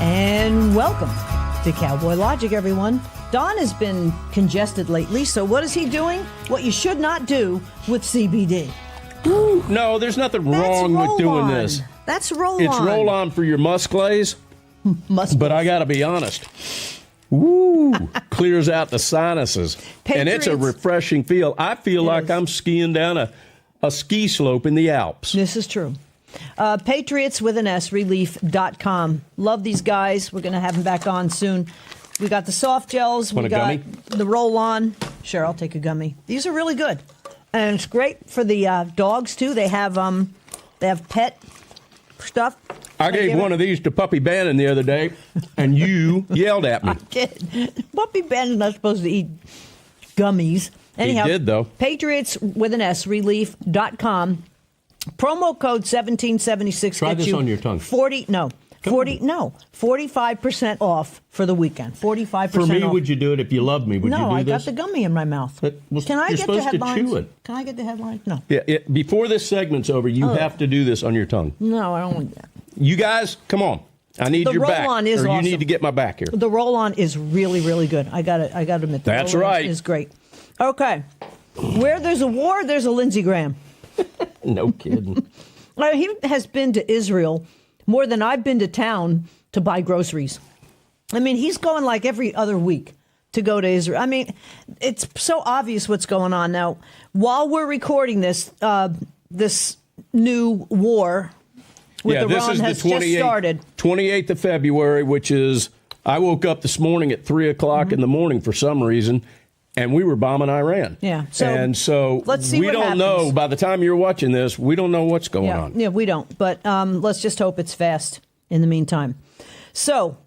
And welcome to Cowboy Logic, everyone. Don has been congested lately, so what is he doing? What you should not do with CBD. Ooh, no, there's nothing wrong with doing this. That's roll-on. It's roll-on for your muscles. But I got to be honest. Woo! Clears out the sinuses. Patriots. And it's a refreshing feel. I feel like I'm skiing down a ski slope in the Alps. This is true. Patriots with an S, relief.com. Love these guys. We're going to have them back on soon. We got the soft gels. Want we a got gummy? The roll-on. Sure, I'll take a gummy. These are really good. And it's great for the dogs, too. They have pet stuff. I gave one of these to Puppy Bannon the other day, and you yelled at me. I did. Puppy Bannon's not supposed to eat gummies. Anyhow, He did, though. Patriots with an S, relief.com. Promo code 1776. Try gets this you on your tongue. 45% off for the weekend. 45% For me, off. would you do it if you loved me? Would you do I this? got the gummy in my mouth. Can I get the headlines? Can I get the headlines? No. Yeah, before this segment's over, you have to do this on your tongue. No, I don't want that. You guys, come on. I need The your back. roll-on is or you awesome. need to get my back here. The roll-on is really, really good. I got to admit. The That's roll-on right. is great. Okay. Where there's a war, there's a Lindsey Graham. No kidding. He has been to Israel more than I've been to town to buy groceries. I mean, he's going like every other week to go to Israel. I mean, it's so obvious what's going on now. While we're recording this, this new war with Iran has just started. 28th of February, which is, I woke up this morning at 3 o'clock in the morning for some reason, and we were bombing Iran. Yeah. So let's see we what don't happens. know. By the time you're watching this, we don't know what's going on. Yeah, we don't. But let's just hope it's fast in the meantime. So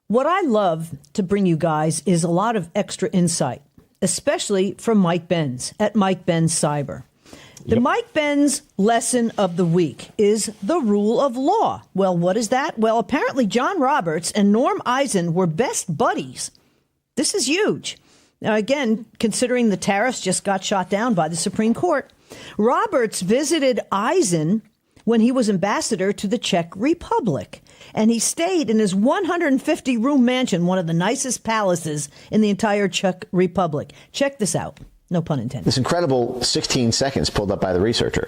what I love to bring you guys is a lot of extra insight, especially from Mike Benz at Mike Benz Cyber. The Mike Benz lesson of the week is the rule of law. Well, what is that? Well, apparently John Roberts and Norm Eisen were best buddies. This is huge. Now, again, considering the tariffs just got shot down by the Supreme Court, Roberts visited Eisen when he was ambassador to the Czech Republic, and he stayed in his 150-room mansion, one of the nicest palaces in the entire Czech Republic. Check this out. No pun intended. This incredible 16 seconds pulled up by the researcher.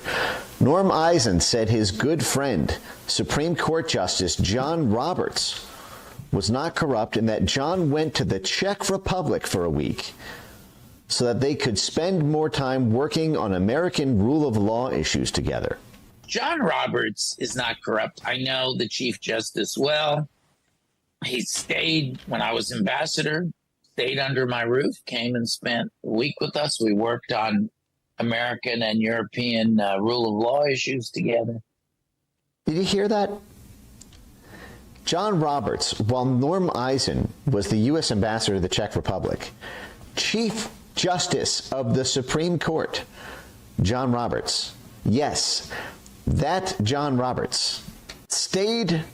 Norm Eisen said his good friend, Supreme Court Justice John Roberts, was not corrupt and that John went to the Czech Republic for a week so that they could spend more time working on American rule of law issues together. John Roberts is not corrupt. I know the Chief Justice well. He stayed when I was ambassador, stayed under my roof, came and spent a week with us. We worked on American and European rule of law issues together. Did you hear that? John Roberts, while Norm Eisen was the U.S. ambassador to the Czech Republic, Chief Justice of the Supreme Court, John Roberts, yes, that John Roberts, stayed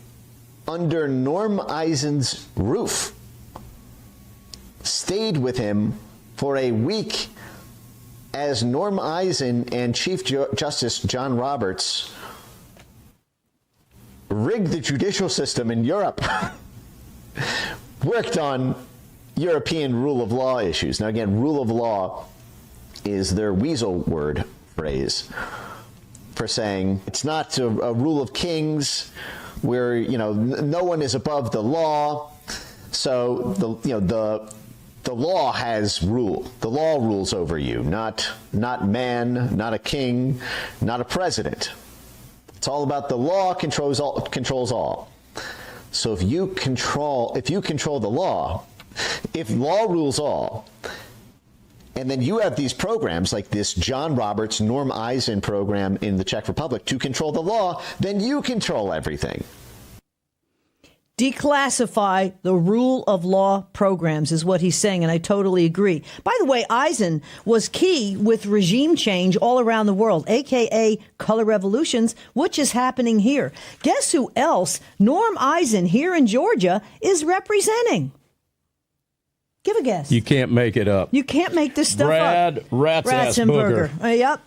under Norm Eisen's roof, stayed with him for a week as Norm Eisen and Chief Justice John Roberts rigged the judicial system in Europe, worked on European rule of law issues. Now, again, rule of law is their weasel word phrase for saying it's not a rule of kings where, no one is above the law. So the law has rule. The law rules over you, not man, not a king, not a president. It's all about the law controls all. So if you control the law, if law rules all, and then you have these programs like this John Roberts, Norm Eisen program in the Czech Republic to control the law, then you control everything. Declassify the rule of law programs is what he's saying, and I totally agree. By the way, Eisen was key with regime change all around the world, a.k.a. color revolutions, which is happening here. Guess who else Norm Eisen here in Georgia is representing? Give a guess. You can't make it up. You can't make this stuff up. Ratzenberger. Yep.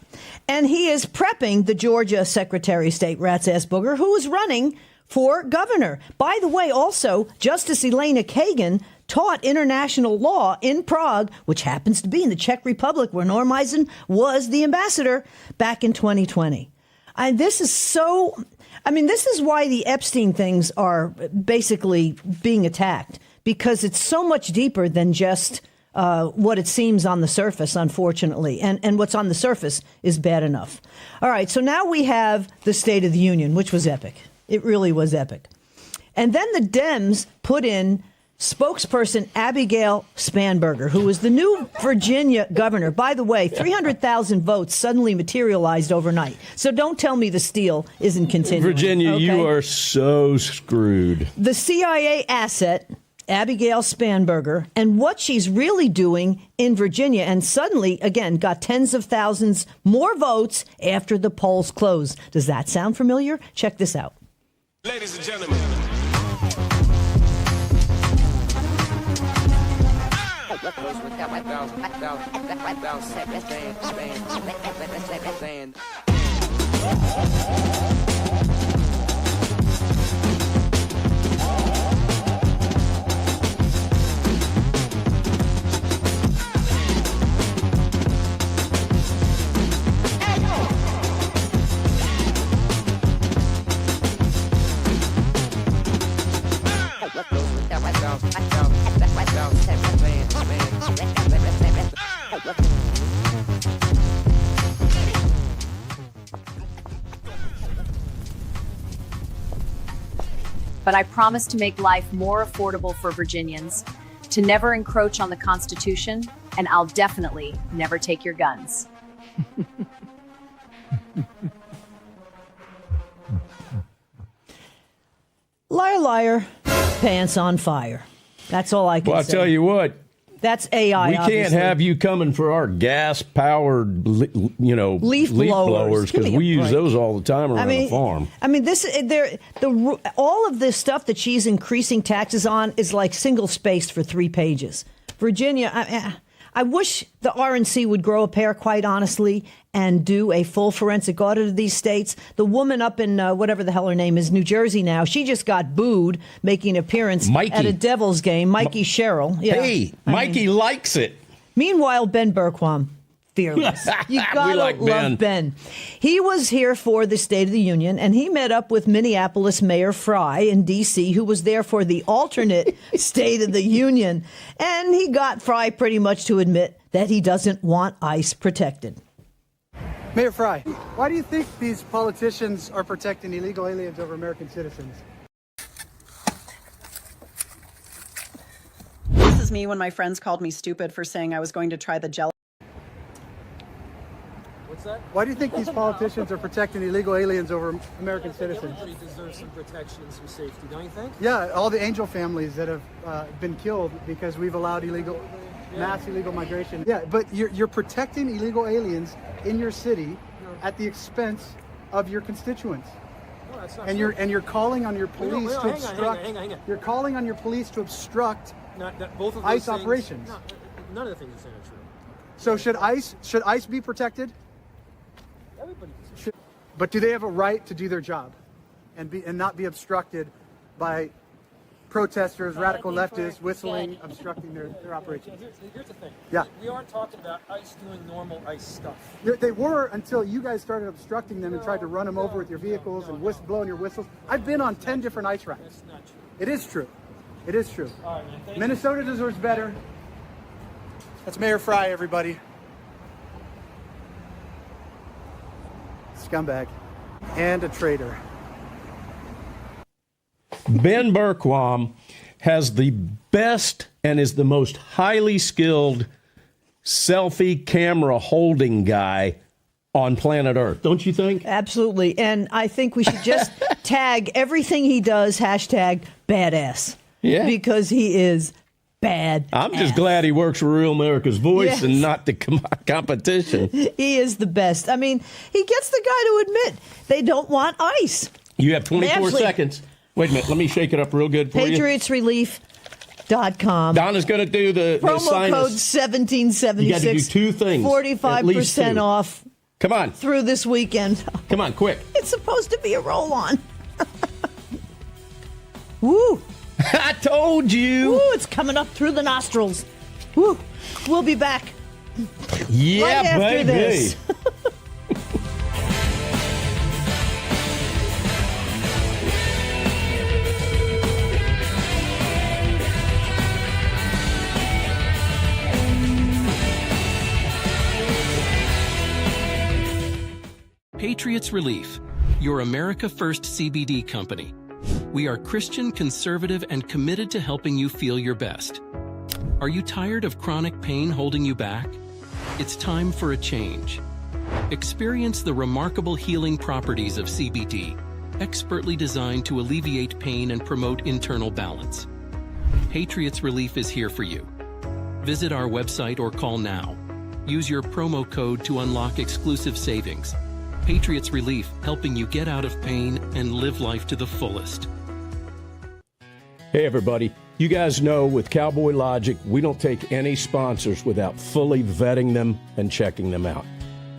And he is prepping the Georgia Secretary of State, Ratzenberger, who is running for governor. By the way, also, Justice Elena Kagan taught international law in Prague, which happens to be in the Czech Republic, where Norm Eisen was the ambassador back in 2020. This is why the Epstein things are basically being attacked, because it's so much deeper than just what it seems on the surface, unfortunately. And what's on the surface is bad enough. All right, so now we have the State of the Union, which was epic. It really was epic. And then the Dems put in spokesperson Abigail Spanberger, who was the new Virginia governor. By the way, 300,000 votes suddenly materialized overnight. So don't tell me the steal isn't continuing. Virginia, okay? You are so screwed. The CIA asset, Abigail Spanberger, and what she's really doing in Virginia, and suddenly, again, got tens of thousands more votes after the polls closed. Does that sound familiar? Check this out. Ladies and gentlemen. But I promise to make life more affordable for Virginians, to never encroach on the Constitution, and I'll definitely never take your guns. Liar, liar, pants on fire. That's all I can say. Well, I'll tell you what. That's AI. We can't have you coming for our gas-powered, leaf blowers, because we use those all the time around the farm. I mean, all of this stuff that she's increasing taxes on is like single-spaced for 3 pages. Virginia, I wish the RNC would grow a pair, quite honestly, and do a full forensic audit of these states. The woman up in whatever the hell her name is, New Jersey now, she just got booed making an appearance at a Devils game. Mikey Sherrill. Yeah, hey, Mikey likes it. Meanwhile, Ben Bergquam, fearless. You gotta love Ben. He was here for the State of the Union, and he met up with Minneapolis Mayor Fry in D.C., who was there for the alternate State of the Union. And he got Fry pretty much to admit that he doesn't want ICE protected. Mayor Fry, why do you think these politicians are protecting illegal aliens over American citizens? This is me when my friends called me stupid for saying I was going to try the Jello. What's that? Why do you think these politicians are protecting illegal aliens over American citizens? Everybody deserves some protection and some safety, don't you think? Yeah, all the angel families that have been killed because we've allowed mass illegal migration. Yeah, but you're protecting illegal aliens in your city at the expense of your constituents. No, that's not and true. you're calling on your police to obstruct. Hang on. You're calling on your police to obstruct both of those ICE things, operations. No, none of the things you're saying are true. So should ICE be protected? Everybody deserves. But do they have a right to do their job and not be obstructed by protesters, radical leftists, whistling, obstructing their operations? Here's the thing. Yeah. We aren't talking about ICE doing normal ICE stuff. They were until you guys started obstructing them and tried to run them over with your vehicles and blowing your whistles. I've been on 10 different ICE rides. That's not true. It is true. It is true. All right, man. Thank Minnesota deserves better. That's Mayor Fry, everybody. Scumbag. And a traitor. Ben Bergquam has the best and is the most highly skilled selfie camera holding guy on planet Earth, don't you think? Absolutely. And I think we should just tag everything he does, #badass. Yeah. Because he is bad. I'm just glad he works for Real America's Voice and not the competition. He is the best. I mean, he gets the guy to admit they don't want ICE. You have 24 Actually, seconds. Wait a minute. Let me shake it up real good for you. PatriotsRelief.com. Donna's going to do the promo sign code us. 1776. You got to do 2 things. 45% off. Come on. Through this weekend. Come on, quick. It's supposed to be a roll-on. Woo! I told you. Woo! It's coming up through the nostrils. Woo! We'll be back. Yeah, right after baby. this. Patriots Relief, your America First CBD company. We are Christian, conservative, and committed to helping you feel your best. Are you tired of chronic pain holding you back? It's time for a change. Experience the remarkable healing properties of CBD, expertly designed to alleviate pain and promote internal balance. Patriots Relief is here for you. Visit our website or call now. Use your promo code to unlock exclusive savings. Patriots Relief, helping you get out of pain and live life to the fullest. Hey, everybody. You guys know with Cowboy Logic, we don't take any sponsors without fully vetting them and checking them out.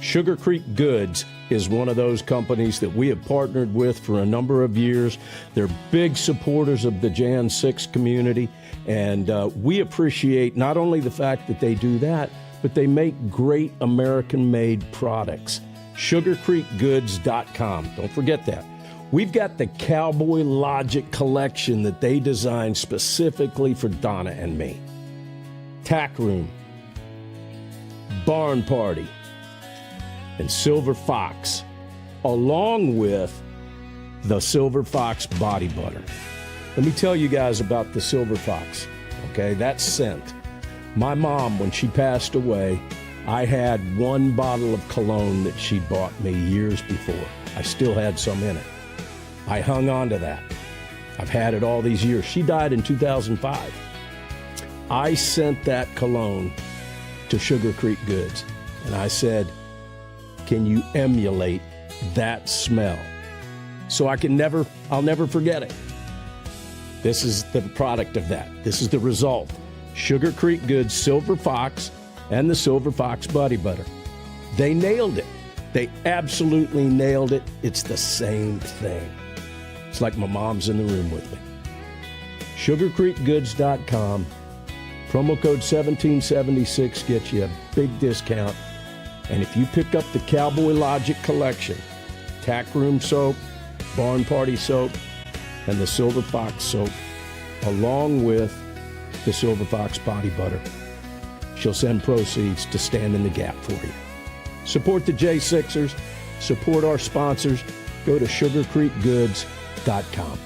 Sugar Creek Goods is one of those companies that we have partnered with for a number of years. They're big supporters of the Jan 6 community, and we appreciate not only the fact that they do that, but they make great American-made products. SugarCreekGoods.com. Don't forget that. We've got the Cowboy Logic collection that they designed specifically for Donna and me. Tack Room, Barn Party, and Silver Fox, along with the Silver Fox Body Butter. Let me tell you guys about the Silver Fox, okay? That scent. My mom, when she passed away, I had one bottle of cologne that she bought me years before. I still had some in it. I hung on to that. I've had it all these years. She died in 2005. I sent that cologne to Sugar Creek Goods, and I said, can you emulate that smell? So I'll never forget it. This is the product of that. This is the result. Sugar Creek Goods, Silver Fox, and the Silver Fox Body Butter. They nailed it. They absolutely nailed it. It's the same thing. It's like my mom's in the room with me. SugarCreekGoods.com. Promo code 1776 gets you a big discount. And if you pick up the Cowboy Logic collection, Tack Room soap, Barn Party soap, and the Silver Fox soap, along with the Silver Fox Body Butter, she'll send proceeds to Stand in the Gap for you. Support the J6ers. Support our sponsors. Go to SugarCreekGoods.com.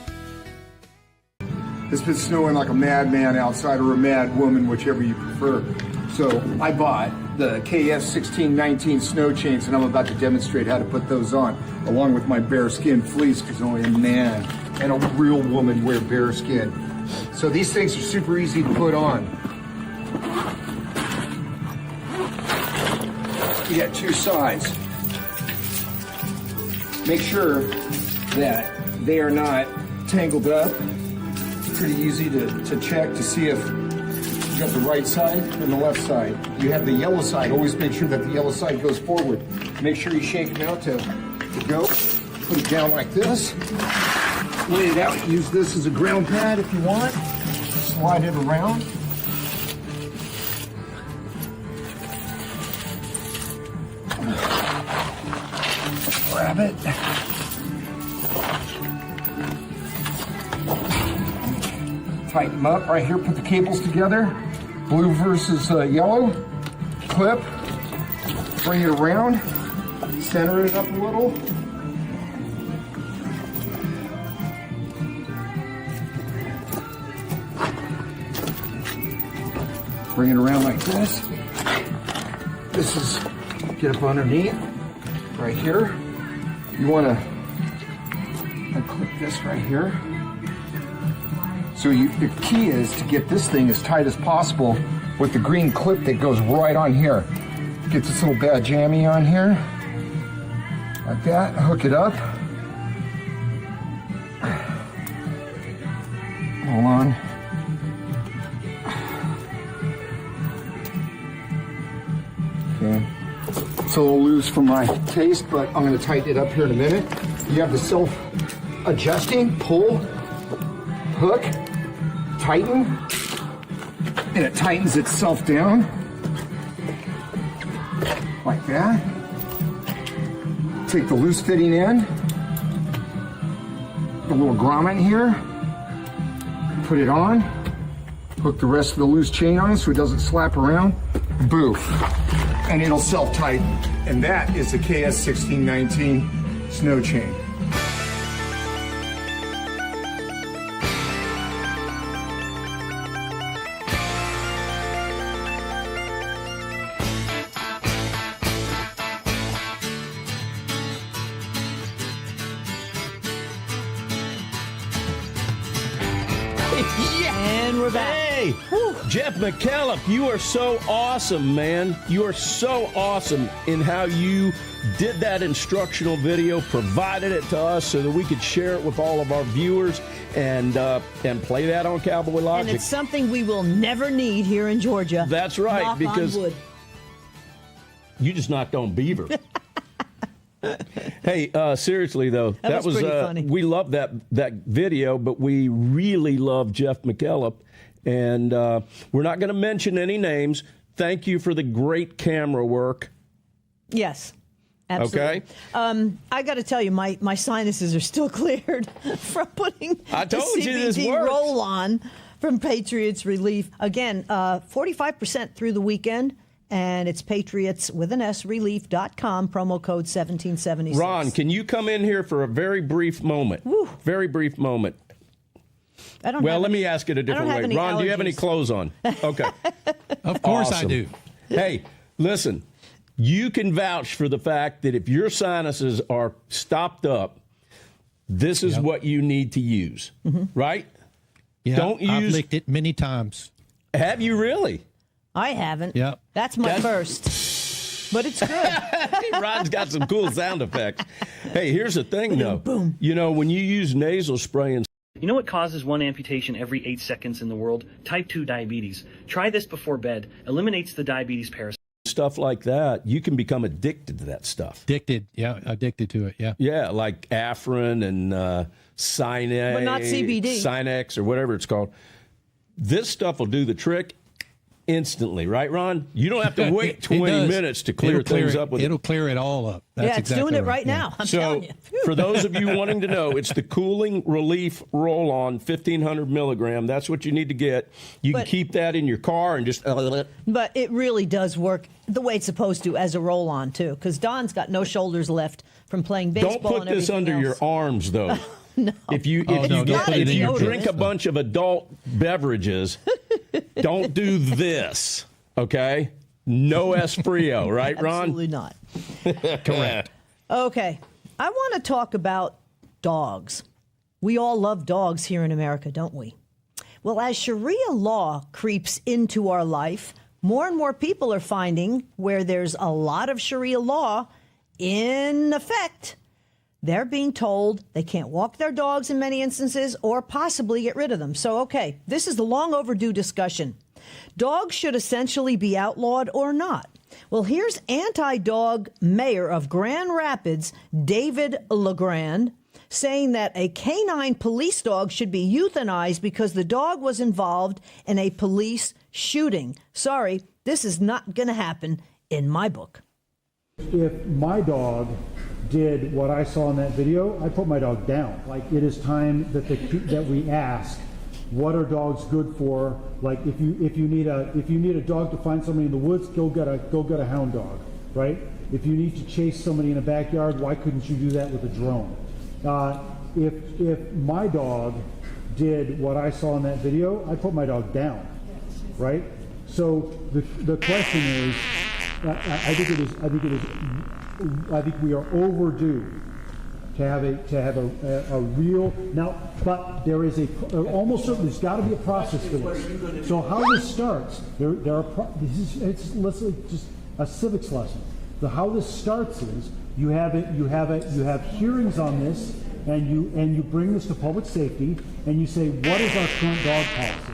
It's been snowing like a madman outside, or a mad woman, whichever you prefer. So I bought the KS1619 snow chains, and I'm about to demonstrate how to put those on, along with my bearskin fleece, because only a man and a real woman wear bearskin. So these things are super easy to put on. You got two sides. Make sure that they are not tangled up. It's pretty easy to check to see if you got the right side and the left side. You have the yellow side. Always make sure that the yellow side goes forward. Make sure you shake it out to go. Put it down like this. Lay it out. Use this as a ground pad if you want. Slide it around. Grab it. Tighten them up right here. Put the cables together. Blue versus yellow. Clip. Bring it around. Center it up a little. Bring it around like this. This is, get up underneath, right here. You want to clip this right here. So the key is to get this thing as tight as possible with the green clip that goes right on here. Get this little bad jammy on here, like that, hook it up. Hold on. Okay. It's a little loose for my taste, but I'm going to tighten it up here in a minute. You have the self-adjusting pull hook, tighten, and it tightens itself down like that. Take the loose fitting end, the little grommet here, put it on, hook the rest of the loose chain on it so it doesn't slap around, boof, and it'll self-tighten. And that is the KS1619 snow chain. And we're back. Hey, Jeff McKellop, you are so awesome, man. You are so awesome in how you did that instructional video, provided it to us so that we could share it with all of our viewers and play that on Cowboy Logic. And it's something we will never need here in Georgia. That's right, Knock because on wood. You just knocked on Beaver. Hey, seriously though, that was pretty funny. We love that video, but we really love Jeff McKellop, and we're not going to mention any names. Thank you for the great camera work. Yes, absolutely. Okay. I got to tell you, my sinuses are still cleared from putting I told the you this CBD works. roll on from Patriots Relief. Again, 45% through the weekend. And it's Patriots with an S relief.com, promo code 1776. Ron, can you come in here for a very brief moment? Woo. Very brief moment. Let me ask it a different way. Ron, do you have any clothes on? Okay. Of course Awesome. I do. Hey, listen, you can vouch for the fact that if your sinuses are stopped up, this is what you need to use, right? Yeah, Don't use. I've licked it many times. Have you really? I haven't. Yep. That's my first. But it's good. Ron's got some cool sound effects. Hey, here's the thing, though. Boom. You know, when you use nasal spray and You know what causes one amputation every 8 seconds in the world? Type 2 diabetes. Try this before bed. Eliminates the diabetes parasite. stuff like that, you can become addicted to that stuff. Addicted to it, yeah. Yeah, like Afrin and But not CBD. Sinex or whatever it's called. This stuff will do the trick instantly, right, Ron? You don't have to wait 20 minutes to clear things up with it. It'll clear it all up. That's it's doing it right now. I'm telling you. For those of you wanting to know, it's the Cooling Relief Roll-On 1,500 milligram. That's what you need to get. You can keep that in your car and just... But it really does work the way it's supposed to as a roll-on, too, because Don's got no shoulders left from playing baseball. Don't put this under your arms, though. No. If you drink a bunch of adult beverages, don't do this, okay? No Esprio, right, Ron? Absolutely not. Correct. Okay. I want to talk about dogs. We all love dogs here in America, don't we? Well, as Sharia law creeps into our life, more and more people are finding where there's a lot of Sharia law in effect, they're being told they can't walk their dogs in many instances or possibly get rid of them. So, okay, this is the long overdue discussion. Dogs should essentially be outlawed or not? Well, here's anti-dog mayor of Grand Rapids, David LeGrand, saying that a canine police dog should be euthanized because the dog was involved in a police shooting. Sorry, this is not going to happen in my book. If my dog did what I saw in that video, I put my dog down. Like, it is time that that we ask, what are dogs good for? Like, if you need a dog to find somebody in the woods, go get a hound dog, right? If you need to chase somebody in a backyard, why couldn't you do that with a drone? If my dog did what I saw in that video, I put my dog down, right? So the question is, I think we are overdue to have a real now. But there is there's got to be a process for this. So how this starts, let's say just a civics lesson. So how this starts is you have hearings on this, and you bring this to public safety, and you say, what is our current dog policy?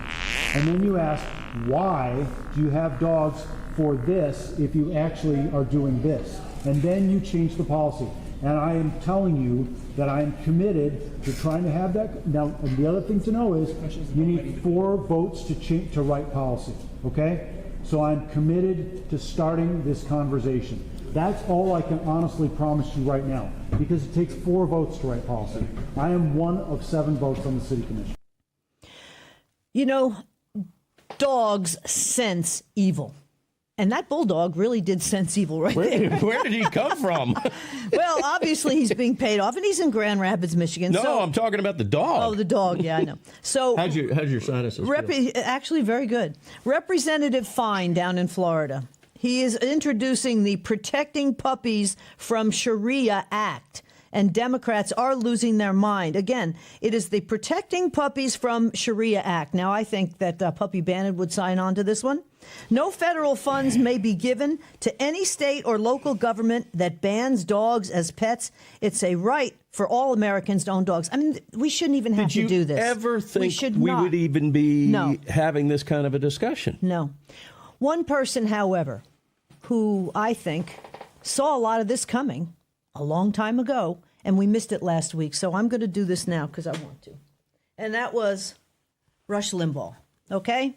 And then you ask, why do you have dogs for this if you actually are doing this? And then you change the policy. And I am telling you that I am committed to trying to have that. Now, and the other thing to know is you need 4 votes to write policy, okay? So I'm committed to starting this conversation. That's all I can honestly promise you right now, because it takes 4 votes to write policy. I am one of 7 votes on the city commission. You know, dogs sense evil. And that bulldog really did sense evil right there. Where did he come from? Well, obviously he's being paid off, and he's in Grand Rapids, Michigan. No, so, I'm talking about the dog. Oh, the dog. Yeah, I know. So how's your sinuses? Actually, very good. Representative Fine down in Florida. He is introducing the Protecting Puppies from Sharia Act. And Democrats are losing their mind. Again, it is the Protecting Puppies from Sharia Act. Now, I think that Puppy Bannon would sign on to this one. No federal funds may be given to any state or local government that bans dogs as pets. It's a right for all Americans to own dogs. I mean, we shouldn't even have to do this. Did you ever think we not. would even be having this kind of a discussion? No. One person, however, who I think saw a lot of this coming a long time ago, and we missed it last week, so I'm going to do this now because I want to. And that was Rush Limbaugh, okay?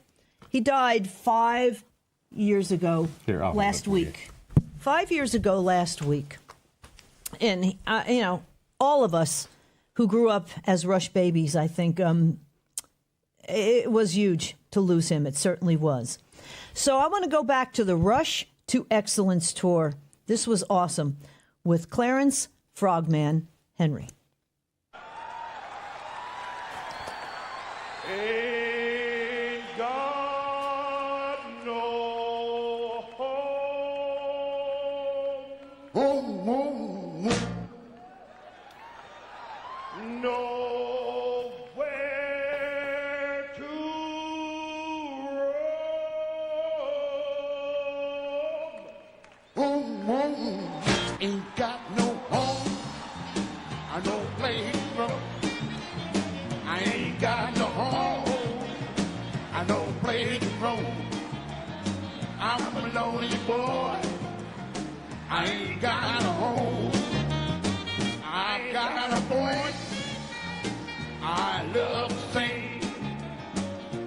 He died 5 years ago last week. 5 years ago last week. And, you know, all of us who grew up as Rush babies, I think it was huge to lose him. It certainly was. So I want to go back to the Rush to Excellence tour. This was awesome with Clarence Frogman Henry. Ain't got no home, nowhere to roam. Ain't got no home, I don't play from. I ain't got no home, I don't play from. I'm a lonely boy, I ain't got a home. I've got a voice, I love to sing.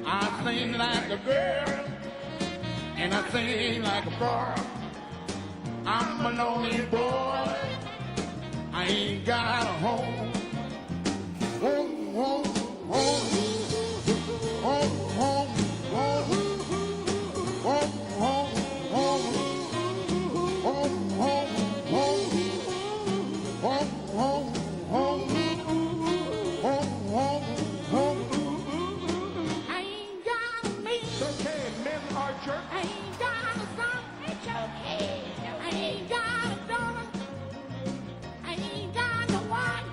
I sing like a girl, and I sing like a boy. I'm a lonely boy, I ain't got a home. Home, home, home, home, home, home, home, home, home, home, home, home, home, home, home, home. I ain't got a mate. It's okay, men are jerks. I ain't got a son. It's okay. I ain't got a daughter. I ain't got no wife.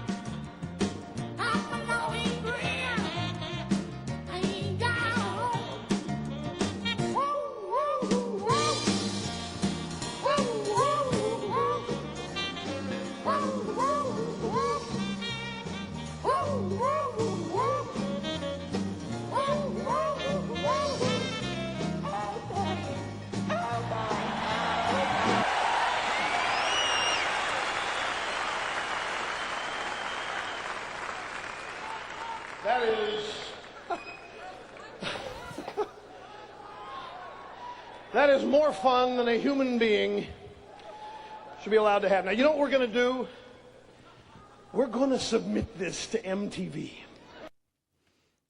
I'm a lonely friend. I ain't got a home. Whoa, whoa, whoa. Whoa, whoa, whoa. Whoa, whoa, whoa. Whoa, whoa, whoa. Whoa, whoa, whoa. Oh, boy. Oh, boy. That is that is more fun than a human being should be allowed to have. Now, you know what we're going to do? We're going to submit this to MTV.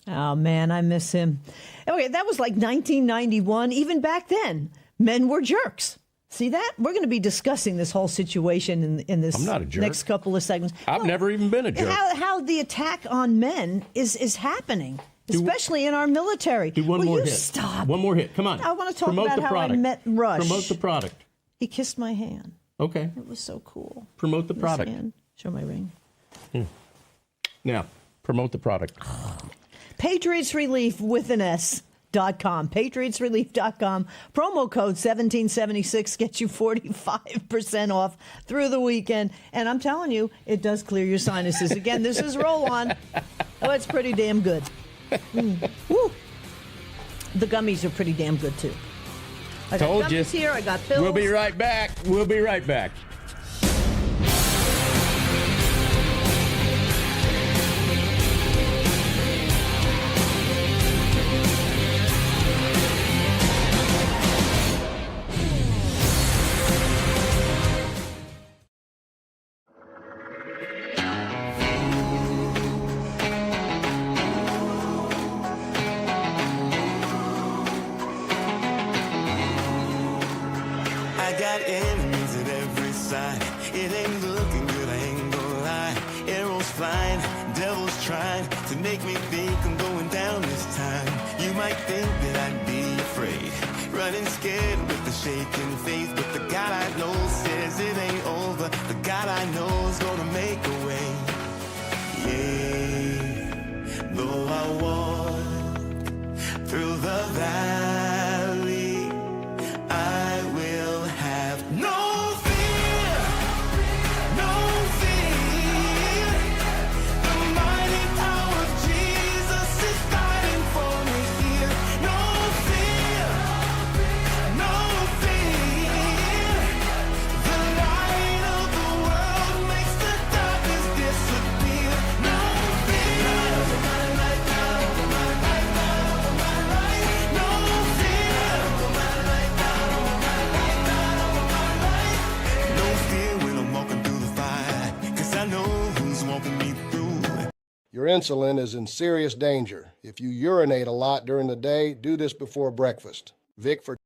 Oh, man, I miss him. Okay, that was like 1991. Even back then, men were jerks. See that? We're going to be discussing this whole situation in this I'm not a jerk. next couple of segments. I've never even been a jerk. How the attack on men is happening, especially in our military. Do one Will more you hit. Stop. One more hit. Come on. I want to talk Promote about the how product. I met Rush. Promote the product. He kissed my hand. Okay. It was so cool. Promote the This product. hand. Show my ring. Now, promote the product. Patriots Relief with an S.com. PatriotsRelief.com. Promo code 1776 gets you 45% off through the weekend. And I'm telling you, it does clear your sinuses. Again, this is Roll On. Oh, it's pretty damn good. Woo. The gummies are pretty damn good, too. I got Told you. gummies here. I got pills. We'll be right back. We'll be right back. might think that I'd be afraid, running scared with the shaking faith, but the God I know says it ain't over. The God I know is gonna make a way. Yeah, though I walk through the valley, I will have no fear, no fear. The mighty power of Jesus is fighting for me here. No fear, no fear. The light of the world makes the darkness disappear. No fear. Over my life now, over my life now, over my life. No fear. Over my life now, over my life now, over my life. No fear when I'm walking through the fire, 'cause I know who's walking me through. Your insulin is in serious danger. If you urinate a lot during the day, do this before breakfast. Vic for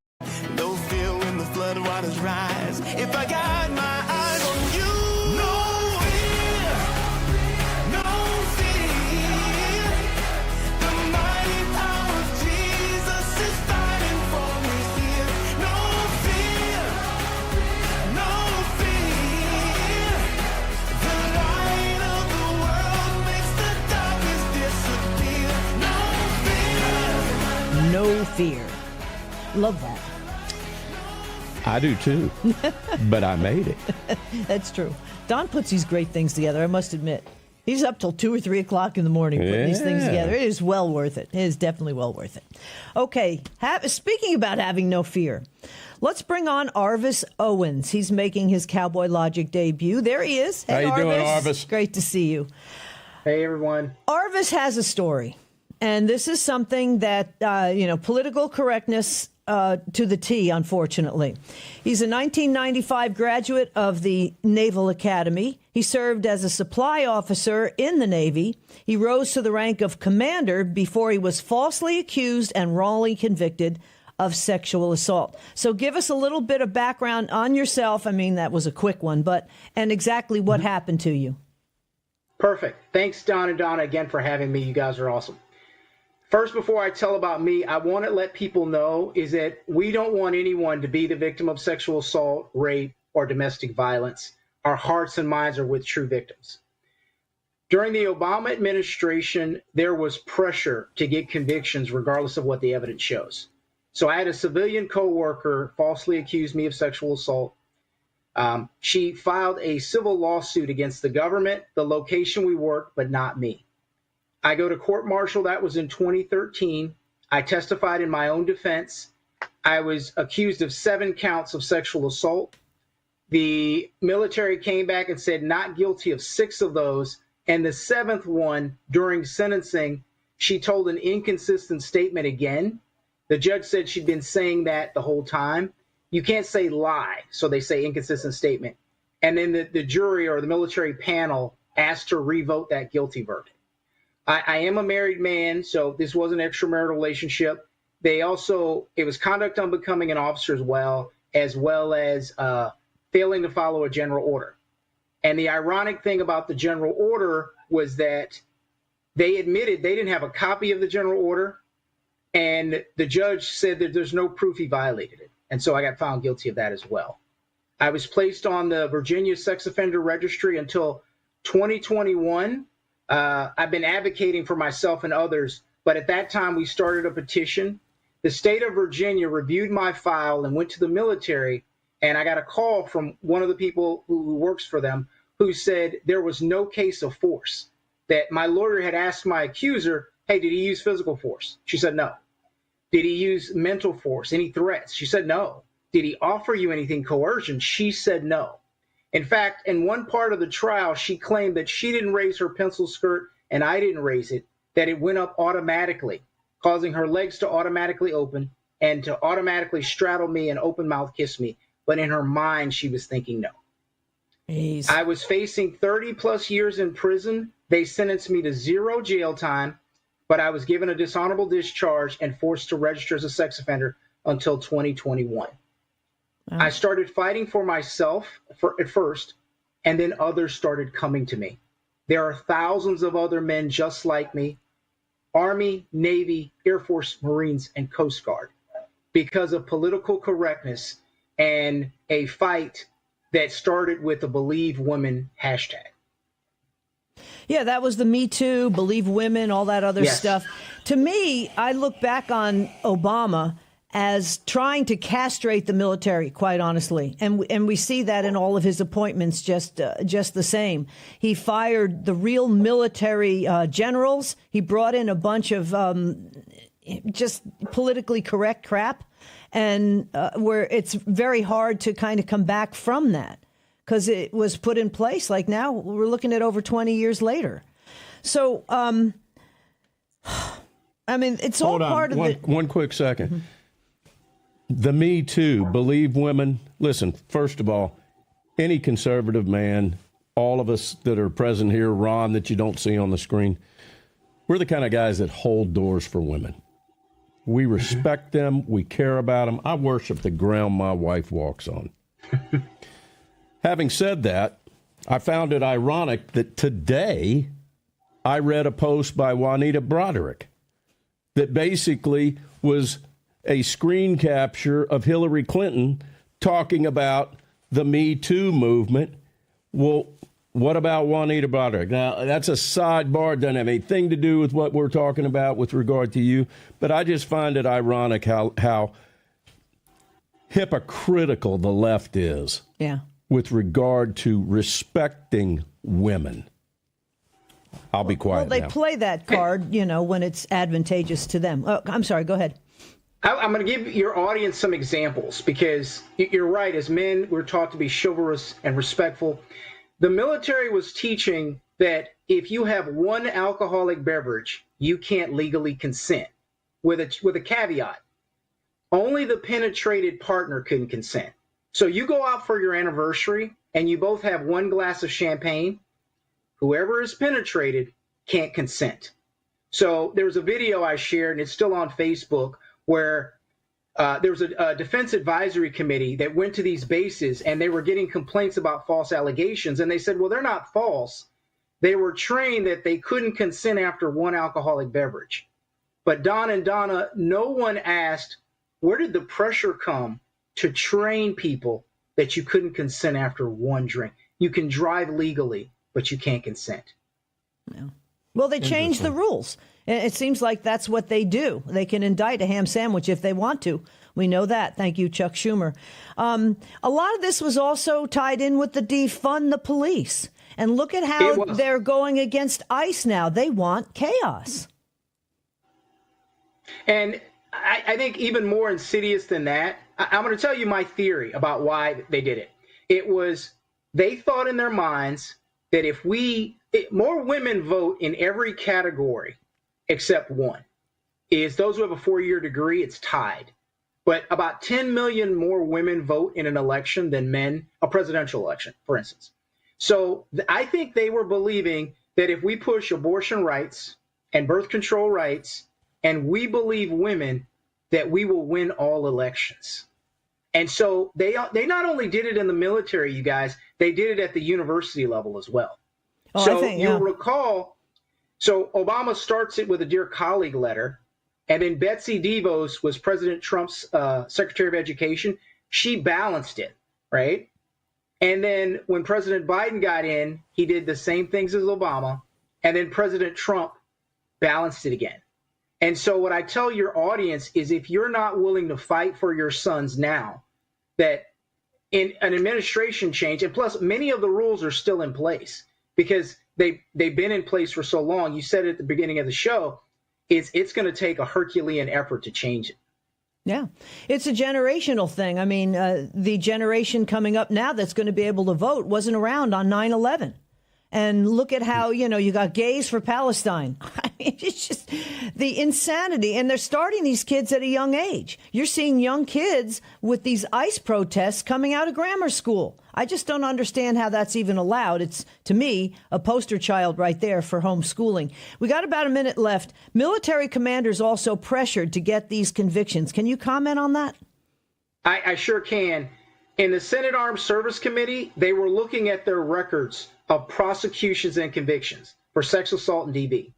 No fear when the flood waters rise. If I got my eyes on you, no fear, no fear. The mighty power of Jesus is fighting for me here. No fear, no fear. The light of the world makes the darkness disappear. No fear. No fear. Love that. I do too, but I made it. That's true. Don puts these great things together, I must admit. He's up till 2 or 3 o'clock in the morning putting these things Yeah. together. It is well worth it. It is definitely well worth it. Okay, speaking about having no fear, let's bring on Arvis Owens. He's making his Cowboy Logic debut. There he is. How Hey, you doing, Arvis? Great to see you. Hey, everyone. Arvis has a story, and this is something that, political correctness to the T, unfortunately. He's a 1995 graduate of the Naval Academy. He served as a supply officer in the Navy. He rose to the rank of commander before he was falsely accused and wrongly convicted of sexual assault. So give us a little bit of background on yourself. I mean, that was a quick one, and exactly what happened to you. Perfect. Thanks, Don and Donna, again for having me. You guys are awesome. First, before I tell about me, I want to let people know is that we don't want anyone to be the victim of sexual assault, rape, or domestic violence. Our hearts and minds are with true victims. During the Obama administration, there was pressure to get convictions regardless of what the evidence shows. So I had a civilian coworker falsely accuse me of sexual assault. She filed a civil lawsuit against the government, the location we worked, but not me. I go to court-martial. That was in 2013. I testified in my own defense. I was accused of 7 counts of sexual assault. The military came back and said not guilty of 6 of those. And the 7th one, during sentencing, she told an inconsistent statement again. The judge said she'd been saying that the whole time. You can't say lie, so they say inconsistent statement. And then the jury or the military panel asked to revote that guilty verdict. I am a married man, so this was an extramarital relationship. It was conduct unbecoming an officer as well as failing to follow a general order. And the ironic thing about the general order was that they admitted they didn't have a copy of the general order, and the judge said that there's no proof he violated it. And so I got found guilty of that as well. I was placed on the Virginia Sex Offender Registry until 2021. I've been advocating for myself and others, but at that time we started a petition. The state of Virginia reviewed my file and went to the military, and I got a call from one of the people who works for them who said there was no case of force, that my lawyer had asked my accuser, hey, did he use physical force? She said no. Did he use mental force, any threats? She said no. Did he offer you anything, coercion? She said no. In fact, in one part of the trial, she claimed that she didn't raise her pencil skirt and I didn't raise it, that it went up automatically, causing her legs to automatically open and to automatically straddle me and open mouth kiss me. But in her mind, she was thinking no. Jeez. I was facing 30 plus years in prison. They sentenced me to 0 jail time, but I was given a dishonorable discharge and forced to register as a sex offender until 2021. I started fighting for myself at first, and then others started coming to me. There are thousands of other men just like me. Army, Navy, Air Force, Marines, and Coast Guard because of political correctness and a fight that started with the Believe Women hashtag. Yeah, that was the Me Too, Believe Women, all that other stuff. To me, I look back on Obama as trying to castrate the military, quite honestly. And we see that in all of his appointments just the same. He fired the real military generals. He brought in a bunch of just politically correct crap, and where it's very hard to kind of come back from that because it was put in place. Like now we're looking at over 20 years later. So, I mean, it's all part of it. One quick second. The Me Too, Believe Women. Listen, first of all, any conservative man, all of us that are present here, Ron, that you don't see on the screen, we're the kind of guys that hold doors for women. We respect them. We care about them. I worship the ground my wife walks on. Having said that, I found it ironic that today I read a post by Juanita Broderick that basically was a screen capture of Hillary Clinton talking about the Me Too movement. Well, what about Juanita Broderick? Now, that's a sidebar. Doesn't have anything to do with what we're talking about with regard to you. But I just find it ironic how hypocritical the left is with regard to respecting women. I'll be quiet Well, they now. play that card, you know, when it's advantageous to them. I'm sorry, go ahead. I'm going to give your audience some examples because you're right. As men, we're taught to be chivalrous and respectful. The military was teaching that if you have one alcoholic beverage, you can't legally consent with a caveat. Only the penetrated partner can consent. So you go out for your anniversary and you both have one glass of champagne. Whoever is penetrated can't consent. So there was a video I shared, and it's still on Facebook, where there was a defense advisory committee that went to these bases and they were getting complaints about false allegations. And they said, well, they're not false. They were trained that they couldn't consent after one alcoholic beverage. But Don and Donna, no one asked, where did the pressure come to train people that you couldn't consent after one drink? You can drive legally, but you can't consent. Yeah. Well, they changed the rules. It seems like that's what they do. They can indict a ham sandwich if they want to. We know that. Thank you, Chuck Schumer. A lot of this was also tied in with the defund the police. And look at how they're going against ICE now. They want chaos. And I think even more insidious than that, I'm going to tell you my theory about why they did it. It was they thought in their minds that if more women vote in every category except one, is those who have a 4-year degree, it's tied. But about 10 million more women vote in an election than men, a presidential election, for instance. So I think they were believing that if we push abortion rights and birth control rights, and we believe women, that we will win all elections. And so they not only did it in the military, you guys, they did it at the university level as well. So you'll recall, so Obama starts it with a Dear Colleague letter, and then Betsy DeVos was President Trump's Secretary of Education. She balanced it, right? And then when President Biden got in, he did the same things as Obama, and then President Trump balanced it again. And so what I tell your audience is if you're not willing to fight for your sons now, that in an administration change, and plus many of the rules are still in place because they've been in place for so long. You said it at the beginning of the show, it's going to take a Herculean effort to change it. Yeah, it's a generational thing. I mean, the generation coming up now that's going to be able to vote wasn't around on 9/11. And look at how, you got gays for Palestine. I mean, it's just the insanity. And they're starting these kids at a young age. You're seeing young kids with these ICE protests coming out of grammar school. I just don't understand how that's even allowed. It's, to me, a poster child right there for homeschooling. We got about a minute left. Military commanders also pressured to get these convictions. Can you comment on that? I sure can. In the Senate Armed Service Committee, they were looking at their records of prosecutions and convictions for sexual assault and DV.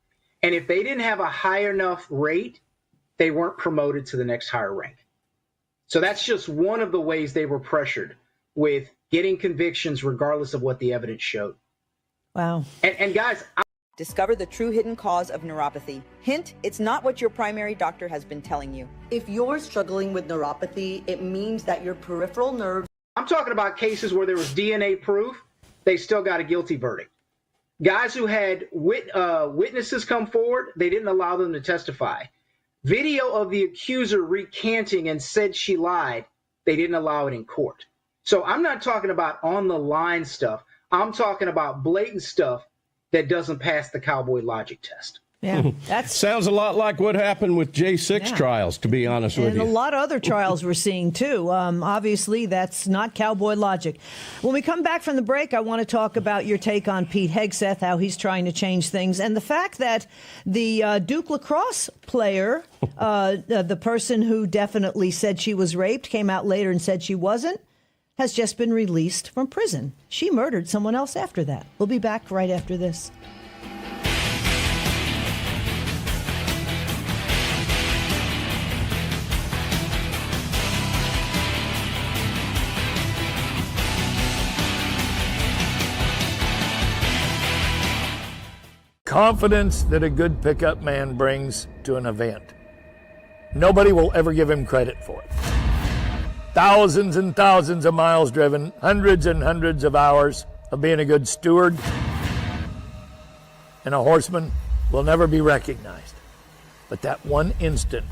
And if they didn't have a high enough rate, they weren't promoted to the next higher rank. So that's just one of the ways they were pressured with getting convictions regardless of what the evidence showed. Wow. And guys, discover the true hidden cause of neuropathy. Hint, it's not what your primary doctor has been telling you. If you're struggling with neuropathy, it means that your peripheral nerves... I'm talking about cases where there was DNA proof, they still got a guilty verdict. Guys who had witnesses come forward, they didn't allow them to testify. Video of the accuser recanting and said she lied, they didn't allow it in court. So I'm not talking about on the line stuff. I'm talking about blatant stuff that doesn't pass the cowboy logic test. Yeah, that's sounds a lot like what happened with J6 trials, to be honest with and you. a lot of other trials we're seeing, too. Obviously, that's not cowboy logic. When we come back from the break, I want to talk about your take on Pete Hegseth, how he's trying to change things, and the fact that the Duke lacrosse player, the person who definitely said she was raped, came out later and said she wasn't, has just been released from prison. She murdered someone else after that. We'll be back right after this. Confidence that a good pickup man brings to an event. Nobody will ever give him credit for it. Thousands and thousands of miles driven, hundreds and hundreds of hours of being a good steward, and a horseman will never be recognized. But that one instant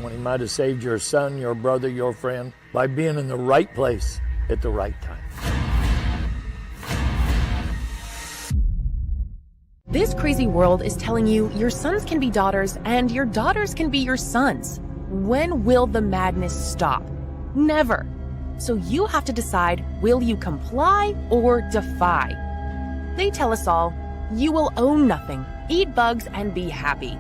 when he might have saved your son, your brother, your friend, by being in the right place at the right time. This crazy world is telling you your sons can be daughters and your daughters can be your sons. When will the madness stop? Never. So you have to decide, will you comply or defy? They tell us all, you will own nothing, eat bugs, and be happy.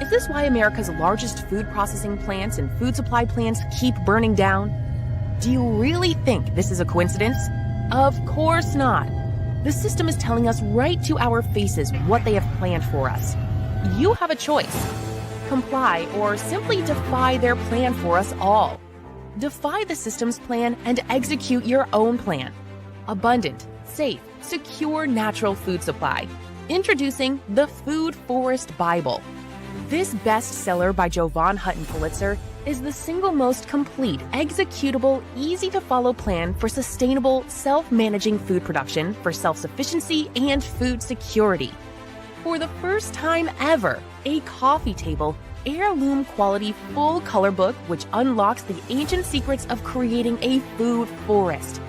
Is this why America's largest food processing plants and food supply plants keep burning down? Do you really think this is a coincidence? Of course not. The system is telling us right to our faces what they have planned for us. You have a choice. Comply or simply defy their plan for us all. Defy the system's plan and execute your own plan. Abundant, safe, secure natural food supply. Introducing the Food Forest Bible. This bestseller by Jovan Hutton Pulitzer is the single most complete, executable, easy-to-follow plan for sustainable, self-managing food production for self-sufficiency and food security. For the first time ever, a coffee table, heirloom quality full color book which unlocks the ancient secrets of creating a food forest.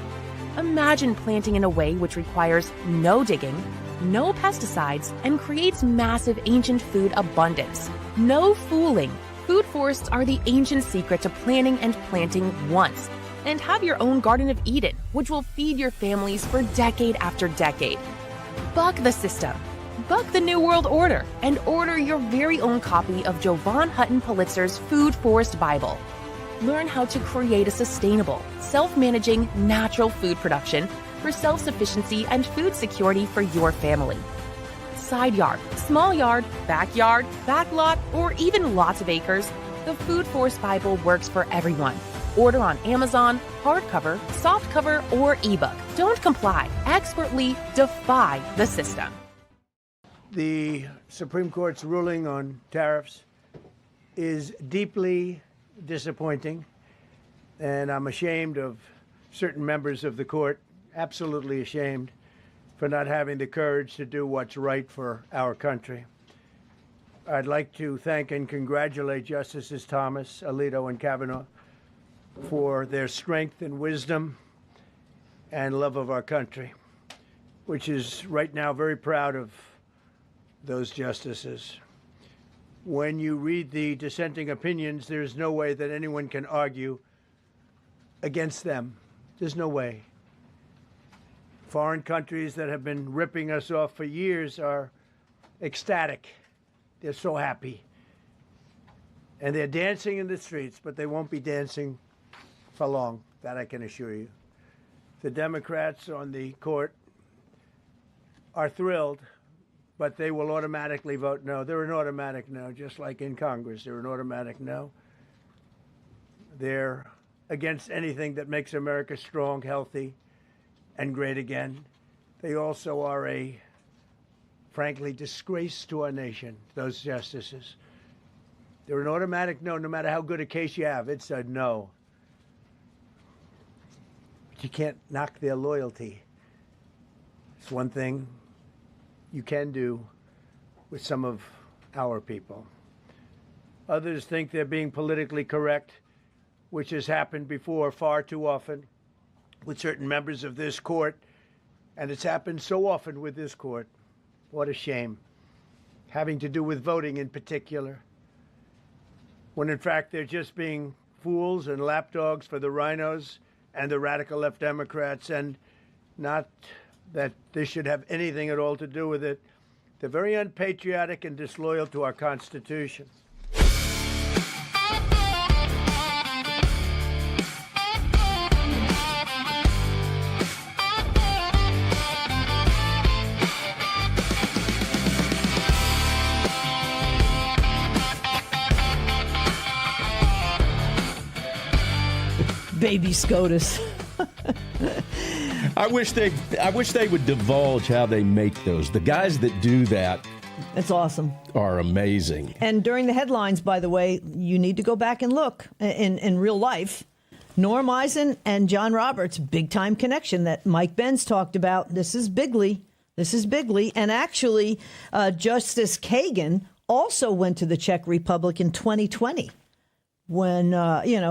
Imagine planting in a way which requires no digging, no pesticides, and creates massive ancient food abundance. No fooling. Food forests are the ancient secret to planning and planting once. And have your own Garden of Eden, which will feed your families for decade after decade. Buck the system. Buck the New World Order and order your very own copy of Jovan Hutton Pulitzer's Food Forest Bible. Learn how to create a sustainable, self-managing, natural food production for self-sufficiency and food security for your family. Side yard, small yard, backyard, backlot, or even lots of acres, the Food Forest Bible works for everyone. Order on Amazon, hardcover, softcover, or ebook. Don't comply. Expertly defy the system. The Supreme Court's ruling on tariffs is deeply disappointing, and I'm ashamed of certain members of the court, absolutely ashamed, for not having the courage to do what's right for our country. I'd like to thank and congratulate Justices Thomas, Alito, and Kavanaugh for their strength and wisdom and love of our country, which is right now very proud of those justices. When you read the dissenting opinions, there's no way that anyone can argue against them. There's no way. Foreign countries that have been ripping us off for years are ecstatic. They're so happy. And they're dancing in the streets, but they won't be dancing for long, that I can assure you. The Democrats on the court are thrilled but they will automatically vote no. They're an automatic no, just like in Congress. They're an automatic no. They're against anything that makes America strong, healthy, and great again. They also are a, frankly, disgrace to our nation, those justices. They're an automatic no, no matter how good a case you have. It's a no. But you can't knock their loyalty. It's one thing you can do with some of our people. Others think they're being politically correct, which has happened before far too often with certain members of this court, and it's happened so often with this court. What a shame. Having to do with voting in particular, when in fact they're just being fools and lapdogs for the rhinos and the radical left Democrats, and not that this should have anything at all to do with it. They're very unpatriotic and disloyal to our Constitution. Baby SCOTUS. I wish they would divulge how they make those. The guys that do that, it's awesome, are amazing. And during the headlines, by the way, you need to go back and look in real life. Norm Eisen and John Roberts, big time connection that Mike Benz talked about. This is bigly. This is bigly. And actually, Justice Kagan also went to the Czech Republic in 2020. When,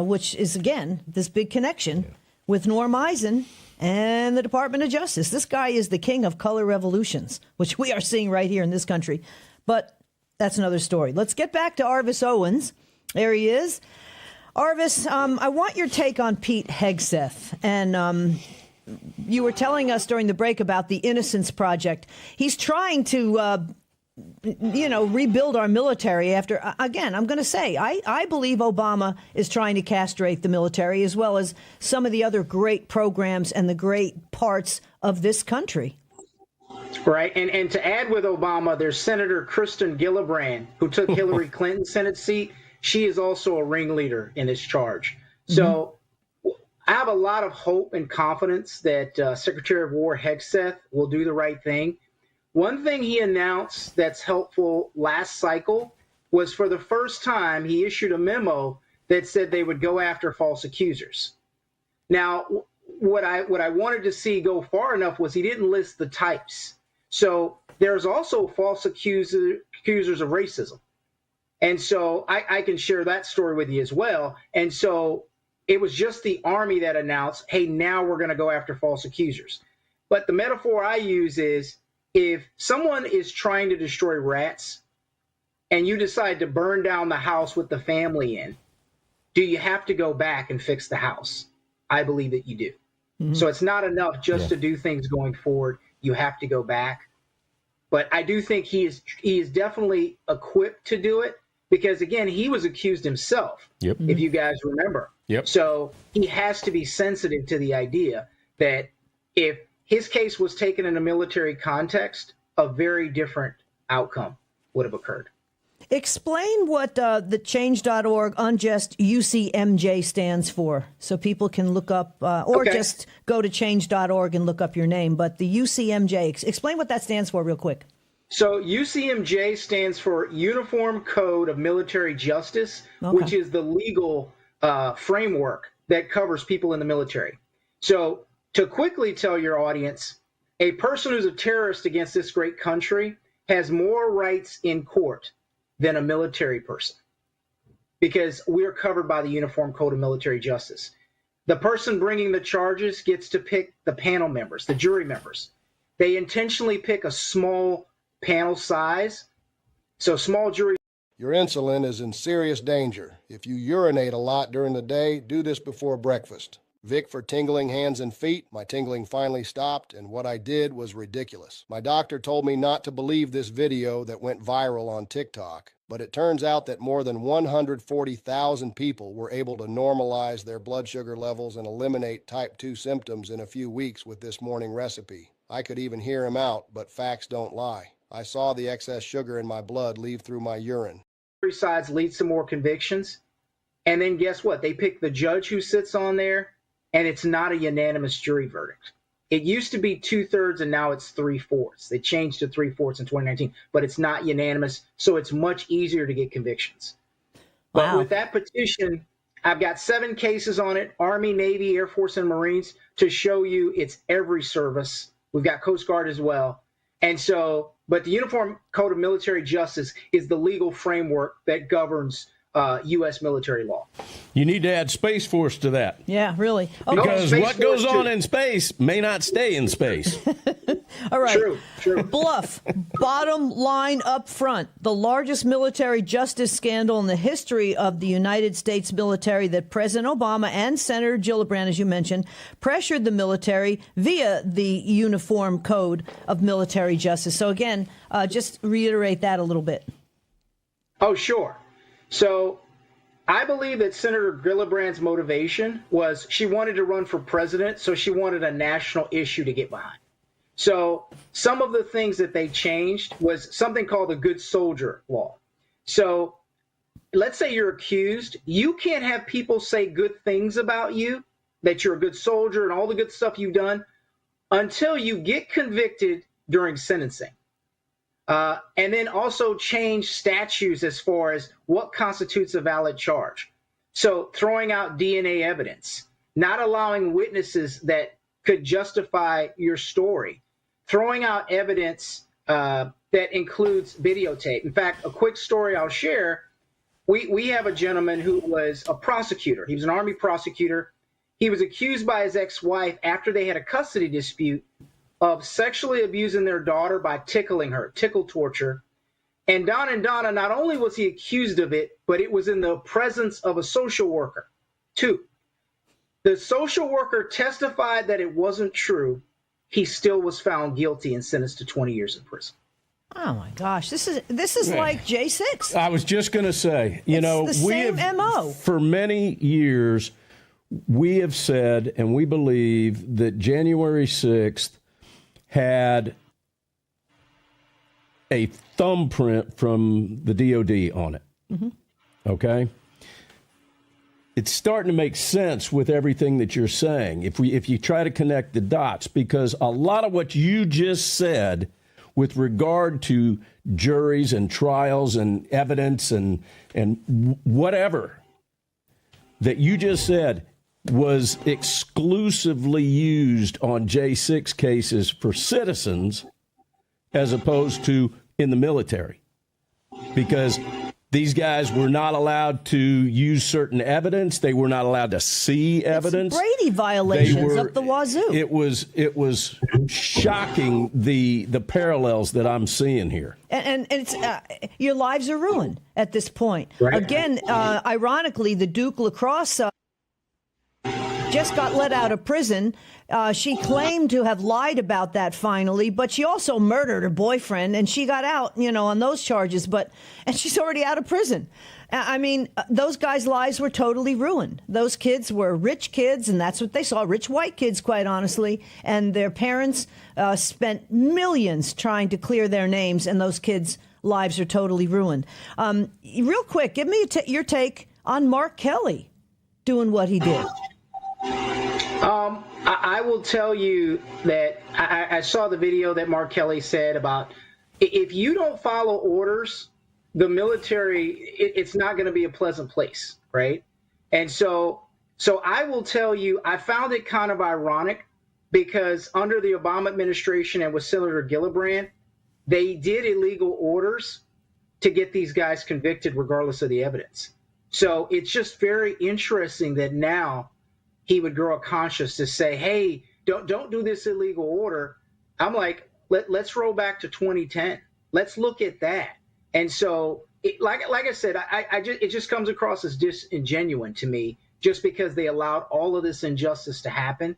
which is, again, this big connection with Norm Eisen and the Department of Justice. This guy is the king of color revolutions, which we are seeing right here in this country. But that's another story. Let's get back to Arvis Owens. There he is. Arvis, I want your take on Pete Hegseth. And you were telling us during the break about the Innocence Project. He's trying to rebuild our military after, again, I'm going to say, I believe Obama is trying to castrate the military as well as some of the other great programs and the great parts of this country. Right. And to add with Obama, there's Senator Kristen Gillibrand, who took Hillary Clinton's Senate seat. She is also a ringleader in this charge. So I have a lot of hope and confidence that Secretary of War Hegseth will do the right thing. One thing he announced that's helpful last cycle was, for the first time, he issued a memo that said they would go after false accusers. Now, what I wanted to see go far enough was he didn't list the types. So there's also false accusers of racism. And so I can share that story with you as well. And so it was just the Army that announced, hey, now we're going to go after false accusers. But the metaphor I use is, if someone is trying to destroy rats and you decide to burn down the house with the family in, do you have to go back and fix the house? I believe that you do. So it's not enough just to do things going forward. You have to go back. But I do think he is definitely equipped to do it because, again, he was accused himself, if you guys remember. So he has to be sensitive to the idea that if his case was taken in a military context, a very different outcome would have occurred. Explain what the Change.org Unjust UCMJ stands for, so people can look up, or just go to Change.org and look up your name. But the UCMJ, explain what that stands for real quick. So UCMJ stands for Uniform Code of Military Justice, which is the legal framework that covers people in the military. So to quickly tell your audience, a person who's a terrorist against this great country has more rights in court than a military person, because we're covered by the Uniform Code of Military Justice. The person bringing the charges gets to pick the panel members, the jury members. They intentionally pick a small panel size, so small jury. Your insulin is in serious danger. If you urinate a lot during the day, do this before breakfast. Vic for tingling hands and feet. My tingling finally stopped, and what I did was ridiculous. My doctor told me not to believe this video that went viral on TikTok, but it turns out that more than 140,000 people were able to normalize their blood sugar levels and eliminate type 2 symptoms in a few weeks with this morning recipe. I could even hear him out, but facts don't lie. I saw the excess sugar in my blood leave through my urine. Sides leads to more convictions. And then guess what? They pick the judge who sits on there, and it's not a unanimous jury verdict. It used to be 2/3, and now it's 3/4. They changed to 3/4 in 2019, but it's not unanimous, so it's much easier to get convictions. But with that petition, I've got 7 cases on it, Army, Navy, Air Force, and Marines, to show you it's every service. We've got Coast Guard as well. And so, but the Uniform Code of Military Justice is the legal framework that governs U.S. military law. You need to add Space Force to that. Yeah, really. Because what goes on in space may not stay in space. All right. True. Bluff, bottom line up front. The largest military justice scandal in the history of the United States military that President Obama and Senator Gillibrand, as you mentioned, pressured the military via the Uniform Code of Military Justice. So again, just reiterate that a little bit. Oh, sure. So I believe that Senator Gillibrand's motivation was she wanted to run for president, so she wanted a national issue to get behind. So some of the things that they changed was something called the good soldier law. So let's say you're accused. You can't have people say good things about you, that you're a good soldier and all the good stuff you've done, until you get convicted during sentencing. And then also change statutes as far as what constitutes a valid charge. So throwing out DNA evidence, not allowing witnesses that could justify your story, throwing out evidence that includes videotape. In fact, a quick story I'll share. We have a gentleman who was a prosecutor. He was an Army prosecutor. He was accused by his ex-wife after they had a custody dispute of sexually abusing their daughter by tickling her, tickle torture. And Donna, not only was he accused of it, but it was in the presence of a social worker. 2, the social worker testified that it wasn't true. He still was found guilty and sentenced to 20 years in prison. Oh my gosh, this is like J6. I was just going to say, you know, the same MO. For many years, we have said and we believe that January 6th had a thumbprint from the DOD on it. Mm-hmm. Okay? It's starting to make sense with everything that you're saying, if you try to connect the dots, because a lot of what you just said with regard to juries and trials and evidence and whatever that you just said was exclusively used on J6 cases for citizens as opposed to in the military, because these guys were not allowed to use certain evidence. They were not allowed to see evidence. It's Brady violations up the wazoo. It was shocking the parallels that I'm seeing here. And it's your lives are ruined at this point. Right. Again, ironically, the Duke lacrosse just got let out of prison. She claimed to have lied about that finally, but she also murdered her boyfriend, and she got out, on those charges. And she's already out of prison. I mean, those guys' lives were totally ruined. Those kids were rich kids, and that's what they saw, rich white kids, quite honestly. And their parents spent millions trying to clear their names, and those kids' lives are totally ruined. Real quick, give me your take on Mark Kelly doing what he did. I will tell you that I saw the video that Mark Kelly said about if you don't follow orders, the military, it's not going to be a pleasant place, right? And so I will tell you, I found it kind of ironic because under the Obama administration and with Senator Gillibrand, they did illegal orders to get these guys convicted regardless of the evidence. So it's just very interesting that now he would grow a conscience to say, hey, don't do this illegal order. I'm like, let's roll back to 2010. Let's look at that. And so, like I said, it just comes across as disingenuous to me, just because they allowed all of this injustice to happen,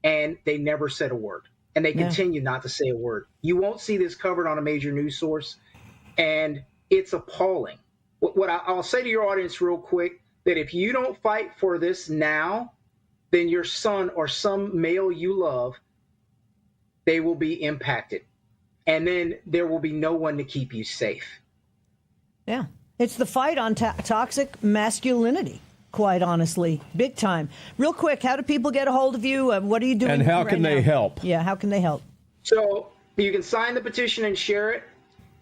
and they never said a word, and they continue not to say a word. You won't see this covered on a major news source, and it's appalling. What I'll say to your audience real quick, that if you don't fight for this now, then your son or some male you love, they will be impacted. and then there will be no one to keep you safe. Yeah. It's the fight on toxic masculinity, quite honestly. Big time. Real quick, how do people get a hold of you? What are you doing? And how right can they now? help? Yeah, how can they help? So you can sign the petition and share it.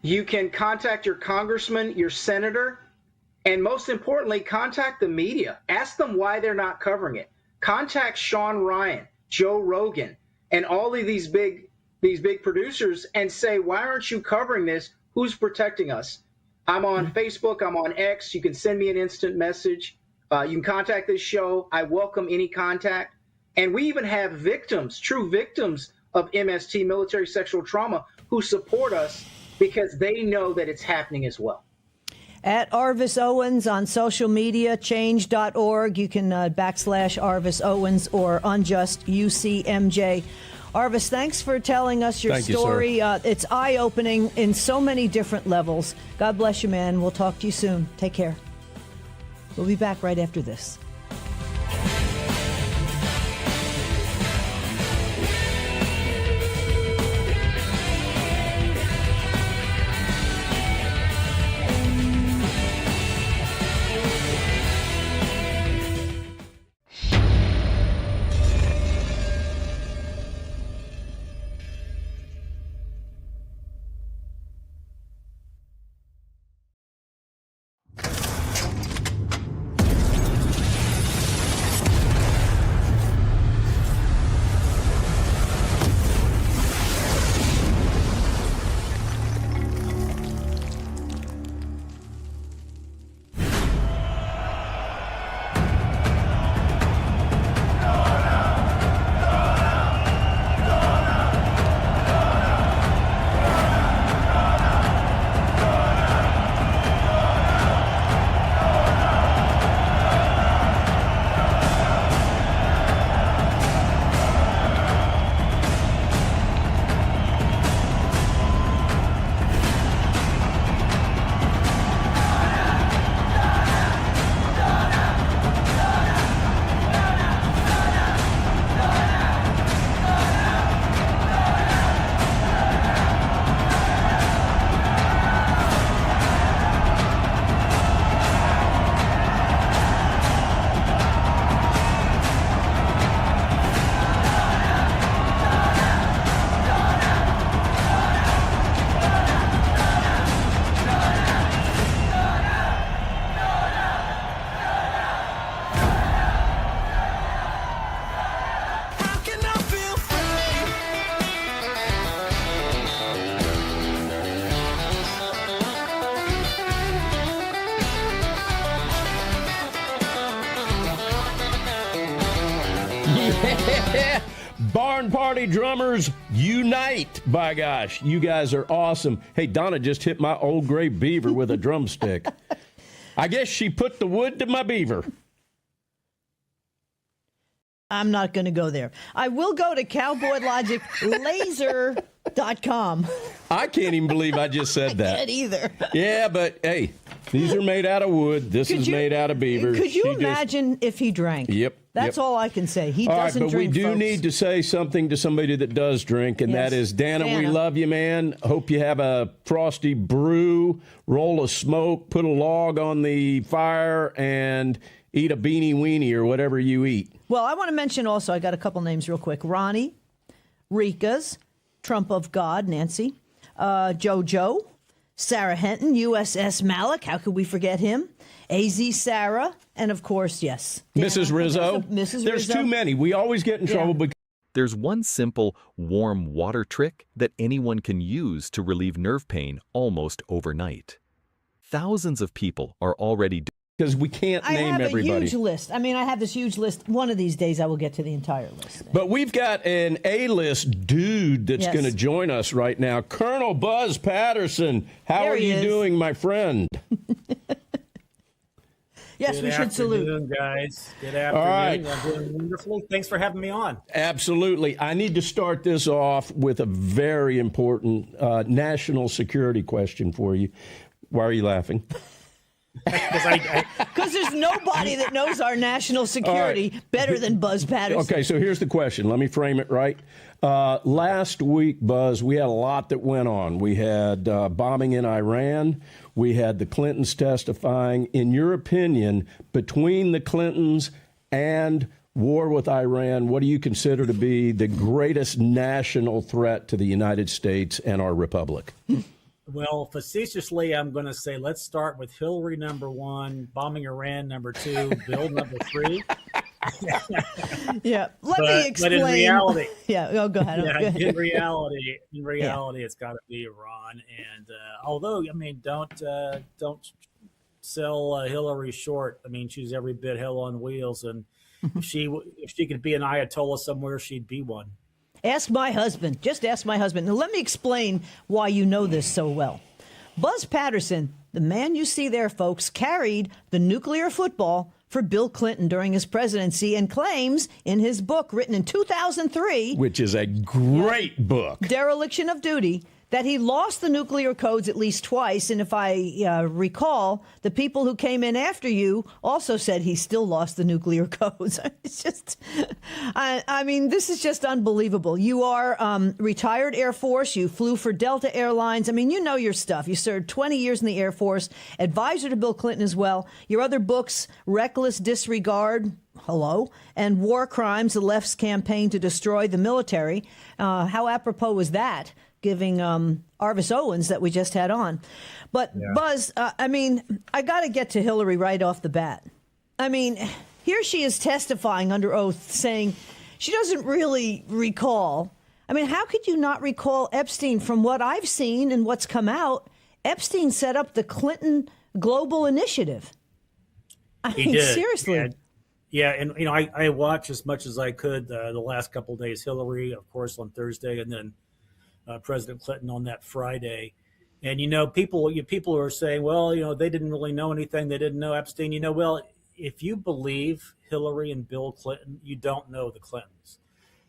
You can contact your congressman, your senator, and most importantly, contact the media. Ask them why they're not covering it. Contact Sean Ryan, Joe Rogan, and all of these big producers and say, why aren't you covering this? Who's protecting us? I'm on Facebook. I'm on X. You can send me an instant message. You can contact this show. I welcome any contact. And we even have victims, true victims of MST, military sexual trauma, who support us because they know that it's happening as well. At Arvis Owens on social media, change.org. You can backslash Arvis Owens or unjust UCMJ. Arvis, thanks for telling us your story. It's eye-opening in so many different levels. God bless you, man. We'll talk to you soon. Take care. We'll be back right after this. Barn Party Drummers Unite. By gosh, you guys are awesome. Hey, Donna just hit my old gray beaver with a drumstick. I guess she put the wood to my beaver. I'm not going to go there. I will go to cowboylogiclaser.com. I can't even believe I just said that. I can't either. Yeah, but hey, these are made out of wood. This is made out of beaver. Could you imagine if he drank? Yep. That's all I can say. He all doesn't right, but drink, we do folks. need to say something to somebody that does drink, and Yes. that is, Dana, we Dana. love you, man. Hope you have a frosty brew, roll of smoke, put a log on the fire, and eat a beanie weenie or whatever you eat. Well, I want to mention also, I got a couple names real quick. Ronnie, Rika's, Trump of God, Nancy, JoJo, Sarah Henton, USS Malik, how could we forget him? AZ Sarah, and of course, yes, Mrs. Rizzo. Mrs. There's Rizzo. too many. We always get in trouble because There's one simple, warm water trick that anyone can use to relieve nerve pain almost overnight. Thousands of people are already doing because we can't I name have everybody. a huge list. I mean, I have this huge list. One of these days, I will get to the entire list. But we've got an A-list dude that's Yes. going to join us right now. Colonel Buzz Patterson. How There are he you is. doing, my friend? Yes, Good we should salute. afternoon, guys. Good All right. afternoon. I'm doing wonderfully. Thanks for having me on. Absolutely. I need to start this off with a very important national security question for you. Why are you laughing? Because there's nobody that knows our national security better than Buzz Patterson. Okay, so here's the question. Let me frame it right. Last week, Buzz, we had a lot that went on. We had bombing in Iran. We had the Clintons testifying. In your opinion, between the Clintons and war with Iran, what do you consider to be the greatest national threat to the United States and our republic? Well, facetiously, I'm going to say let's start with Hillary number 1, bombing Iran number 2, Bill number 3. Yeah, let me explain. But in reality, go ahead. Yeah, Go ahead. in reality, it's got to be Iran. And although, I mean, don't sell Hillary short. I mean, she's every bit hell on wheels, and if she could be an Ayatollah somewhere, she'd be one. Ask my husband. Just ask my husband. Now, let me explain why you know this so well. Buzz Patterson, the man you see there, folks, carried the nuclear football for Bill Clinton during his presidency and claims in his book written in 2003, which is a great book, Dereliction of Duty, that he lost the nuclear codes at least twice. And if I recall, the people who came in after you also said he still lost the nuclear codes. It's just, I mean, this is just unbelievable. You are retired Air Force. You flew for Delta Airlines. I mean, you know your stuff. You served 20 years in the Air Force, advisor to Bill Clinton as well. Your other books, Reckless Disregard, and War Crimes, the left's campaign to destroy the military. How apropos was that? Giving Arvis Owens that we just had on. But Buzz, I mean, I got to get to Hillary right off the bat. I mean, here she is testifying under oath saying she doesn't really recall. I mean, how could you not recall Epstein? From what I've seen and what's come out, Epstein set up the Clinton Global Initiative. I mean, did. Seriously. Yeah, and you know, I watched as much as I could the last couple of days. Hillary, of course, on Thursday, and then President Clinton on that Friday. And, you know, people are saying, well, you know, they didn't really know anything. They didn't know Epstein. You know, well, if you believe Hillary and Bill Clinton, you don't know the Clintons.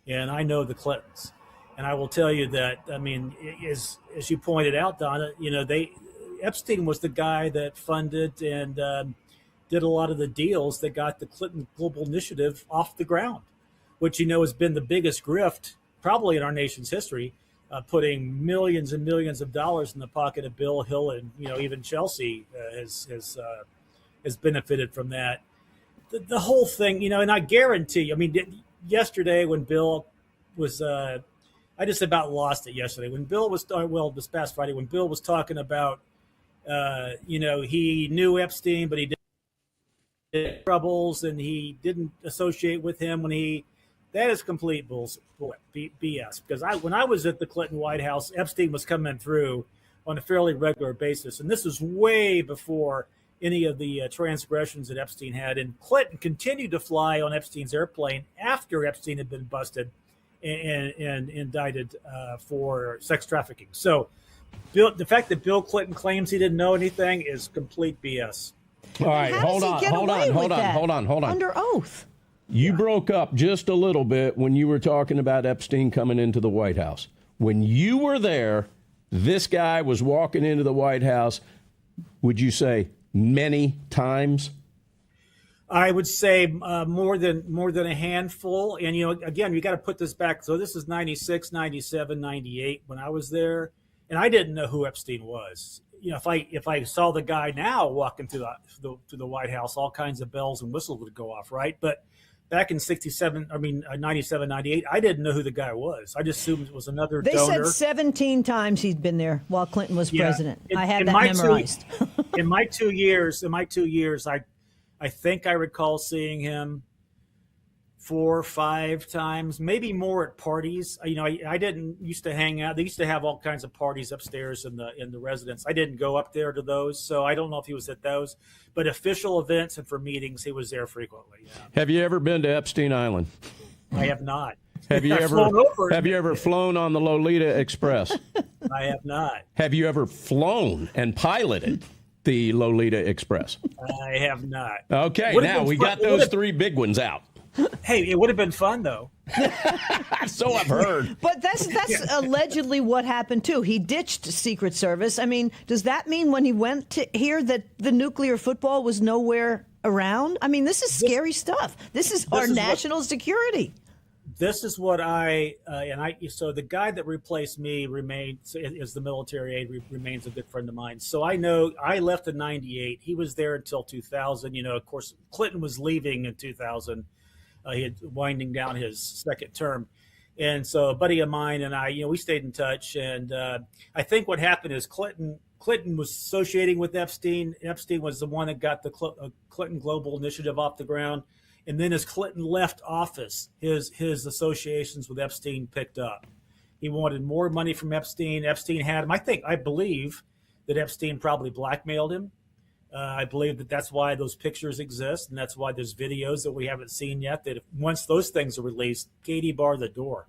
And I know the Clintons. And I will tell you that, I mean, as you pointed out, Donna, you know, Epstein was the guy that funded and did a lot of the deals that got the Clinton Global Initiative off the ground, which, you know, has been the biggest grift probably in our nation's history. Putting millions and millions of dollars in the pocket of Bill, Hill, and, you know, even Chelsea has benefited from that. The whole thing, you know, and I guarantee you, I mean, yesterday when Bill was, I just about lost it yesterday. When Bill was, this past Friday, when Bill was talking about, you know, he knew Epstein, but he did troubles and he didn't associate with him that is complete bullshit, BS. Because when I was at the Clinton White House, Epstein was coming through on a fairly regular basis. And this was way before any of the transgressions that Epstein had. And Clinton continued to fly on Epstein's airplane after Epstein had been busted and indicted for sex trafficking. So the fact that Bill Clinton claims he didn't know anything is complete BS. All right, hold on. Under oath. You broke up just a little bit when you were talking about Epstein coming into the White House. When you were there, this guy was walking into the White House, would you say many times? I would say more than a handful. And, you know, again, you got to put this back. So this is 96, 97, 98 when I was there. And I didn't know who Epstein was. You know, if I saw the guy now walking through the White House, all kinds of bells and whistles would go off, right? But back in 97, 98, I didn't know who the guy was. I just assumed it was another donor. They said 17 times he'd been there while Clinton was president. I had that memorized. In my 2 years, I think I recall seeing him 4 or 5 times, maybe more at parties. You know, I didn't used to hang out. They used to have all kinds of parties upstairs in the residence. I didn't go up there to those, so I don't know if he was at those. But official events and for meetings, he was there frequently. Yeah. Have you ever been to Epstein Island? I have not. Have you ever flown on the Lolita Express? I have not. Have you ever flown and piloted the Lolita Express? I have not. Okay, now we got those 3 big ones out. Hey, it would have been fun though. So I've heard. But that's allegedly what happened too. He ditched Secret Service. I mean, does that mean when he went to here that the nuclear football was nowhere around? I mean, this is scary stuff. This is our national security. This is what so the guy that replaced me is the military aide, remains a good friend of mine. So I know I left in 98. He was there until 2000. You know, of course, Clinton was leaving in 2000. He had winding down his second term. And so a buddy of mine and I, we stayed in touch. And I think what happened is Clinton was associating with Epstein. Epstein was the one that got the Clinton Global Initiative off the ground. And then as Clinton left office, his associations with Epstein picked up. He wanted more money from Epstein. Epstein had him. I believe that Epstein probably blackmailed him. I believe that's why those pictures exist, and that's why there's videos that we haven't seen yet. That once those things are released, Katie bar the door.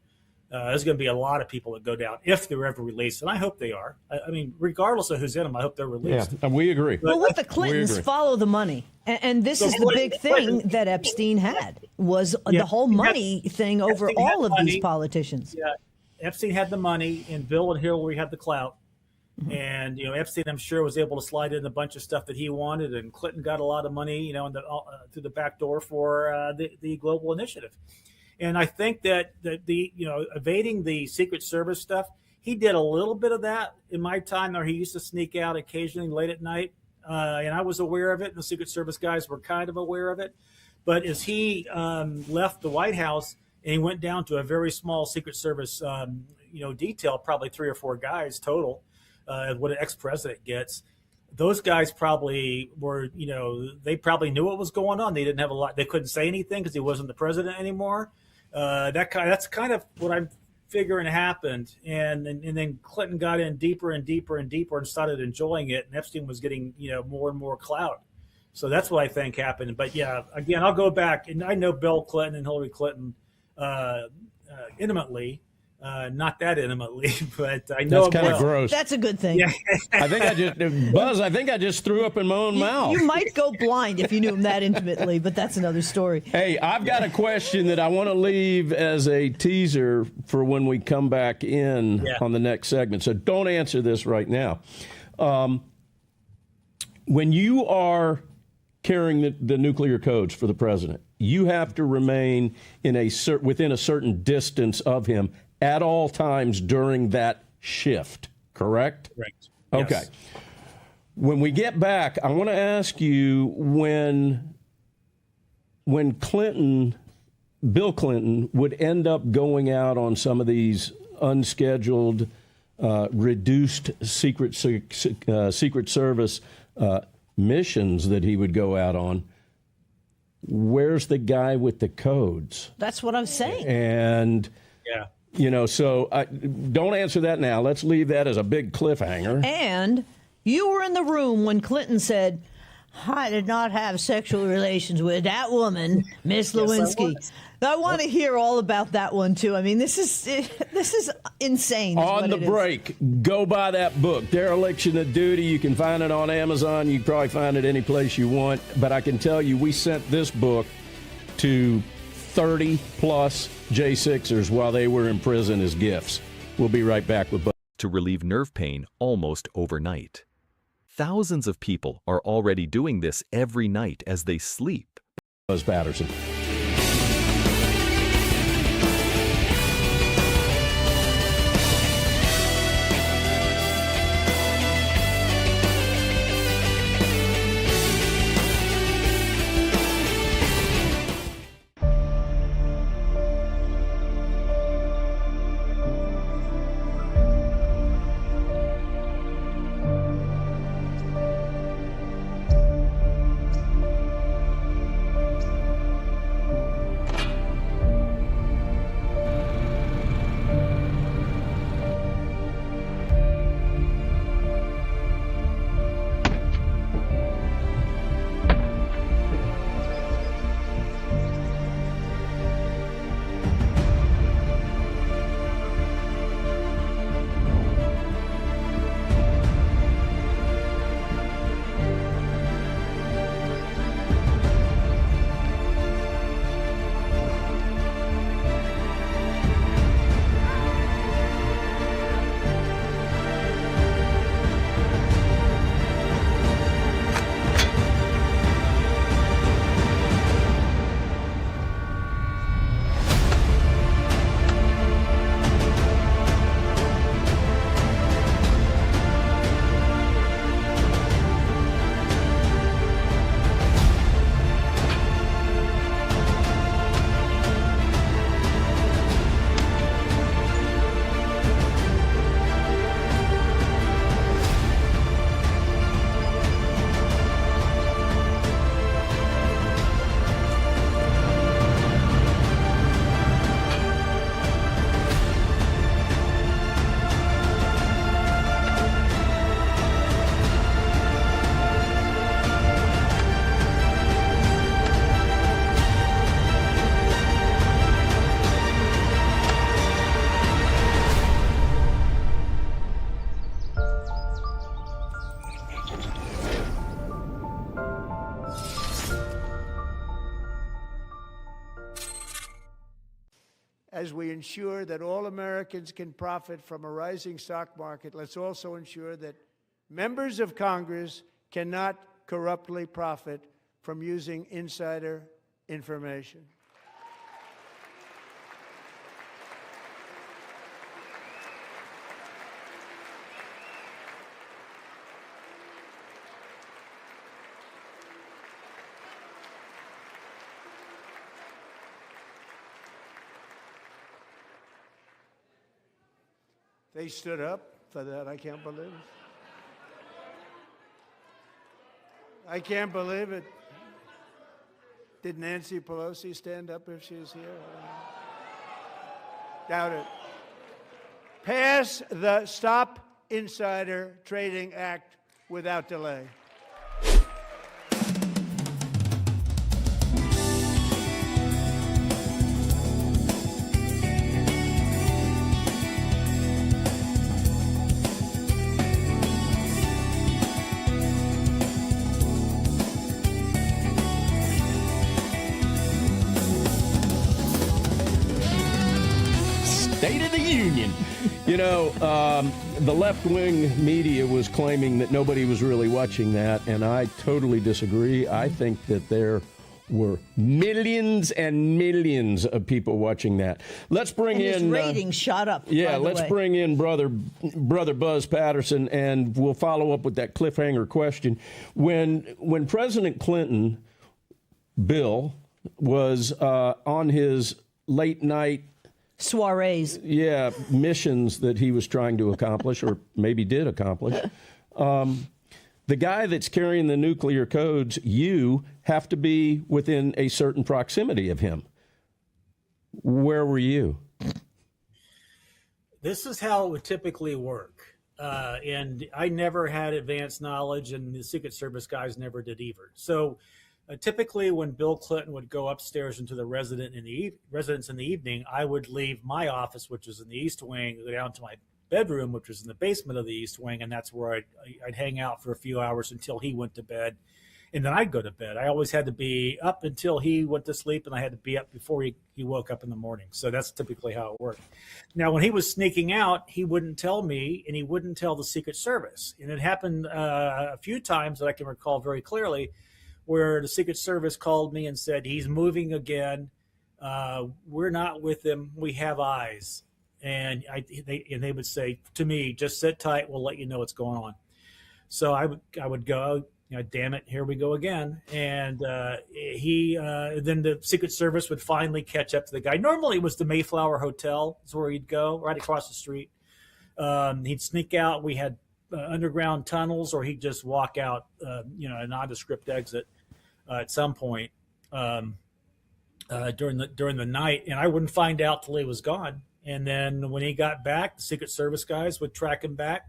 There's going to be a lot of people that go down if they're ever released, and I hope they are. I mean, regardless of who's in them, I hope they're released. Yeah, we agree. Well, with the Clintons, follow the money, and this is the big thing that Epstein had was the whole money thing over Epstein all of these money. politicians. Yeah, Epstein had the money, and Bill and Hillary had the clout. And Epstein, I'm sure, was able to slide in a bunch of stuff that he wanted, and Clinton got a lot of money, through the back door for the global initiative. And I think that the evading the Secret Service stuff, he did a little bit of that in my time. Or he used to sneak out occasionally late at night, and I was aware of it. And the Secret Service guys were kind of aware of it. But as he left the White House and he went down to a very small Secret Service, detail, probably 3 or 4 guys total. What an ex-president gets. Those guys probably were, they probably knew what was going on. They didn't have a lot. They couldn't say anything because he wasn't the president anymore. That's kind of what I'm figuring happened. And then Clinton got in deeper and deeper and deeper and started enjoying it. And Epstein was getting, more and more clout. So that's what I think happened. But yeah, again, I'll go back, and I know Bill Clinton and Hillary Clinton intimately. Not that intimately, but I know that's kind of gross. That's a good thing. Yeah. I think I just threw up in my own mouth. You might go blind if you knew him that intimately, but that's another story. Hey, I've got a question that I want to leave as a teaser for when we come back in on the next segment. So don't answer this right now. When you are carrying the nuclear codes for the president, you have to remain within a certain distance of him at all times during that shift, correct? Correct. Okay. Yes. When we get back, I want to ask you when Bill Clinton would end up going out on some of these unscheduled, reduced Secret Service missions that he would go out on, where's the guy with the codes? That's what I'm saying. And so don't answer that now. Let's leave that as a big cliffhanger. And you were in the room when Clinton said, I did not have sexual relations with that woman, Miss Lewinsky. I want to hear all about that one, too. I mean, this is insane. On the break, go buy that book, Dereliction of Duty. You can find it on Amazon. You can probably find it any place you want. But I can tell you, we sent this book to 30-plus J6ers while they were in prison as gifts. We'll be right back with to relieve nerve pain almost overnight. Thousands of people are already doing this every night as they sleep. Buzz Patterson. as we ensure that all Americans can profit from a rising stock market, let's also ensure that members of Congress cannot corruptly profit from using insider information. They stood up for that. I can't believe it. I can't believe it. Did Nancy Pelosi stand up if she was here? Doubt it. Pass the Stop Insider Trading Act without delay. State of the Union. You know, the left-wing media was claiming that nobody was really watching that, and I totally disagree. I think that there were millions and millions of people watching that. Let's bring and in his ratings shot up. Yeah, let's way. bring in brother Buzz Patterson, and we'll follow up with that cliffhanger question. When President Clinton, Bill, was on his late night soirees, missions that he was trying to accomplish, or maybe did accomplish. The guy that's carrying the nuclear codes, you have to be within a certain proximity of him. Where were you? This is how it would typically work. And I never had advanced knowledge, and the Secret Service guys never did either. So typically when Bill Clinton would go upstairs into the residence in the evening, I would leave my office, which was in the East Wing, go down to my bedroom, which was in the basement of the East Wing, and that's where I'd hang out for a few hours until he went to bed, and then I'd go to bed. I always had to be up until he went to sleep, and I had to be up before he woke up in the morning. So that's typically how it worked. Now, when he was sneaking out, he wouldn't tell me, and he wouldn't tell the Secret Service. And it happened a few times that I can recall very clearly, where the Secret Service called me and said, he's moving again. We're not with him. We have eyes. And they would say to me, just sit tight. We'll let you know what's going on. So I would go, damn it, here we go again. And then the Secret Service would finally catch up to the guy. Normally it was the Mayflower Hotel is where he'd go, right across the street. He'd sneak out. We had underground tunnels, or he'd just walk out, a nondescript exit at some point during the night, and I wouldn't find out till he was gone. And then when he got back, the Secret Service guys would track him back.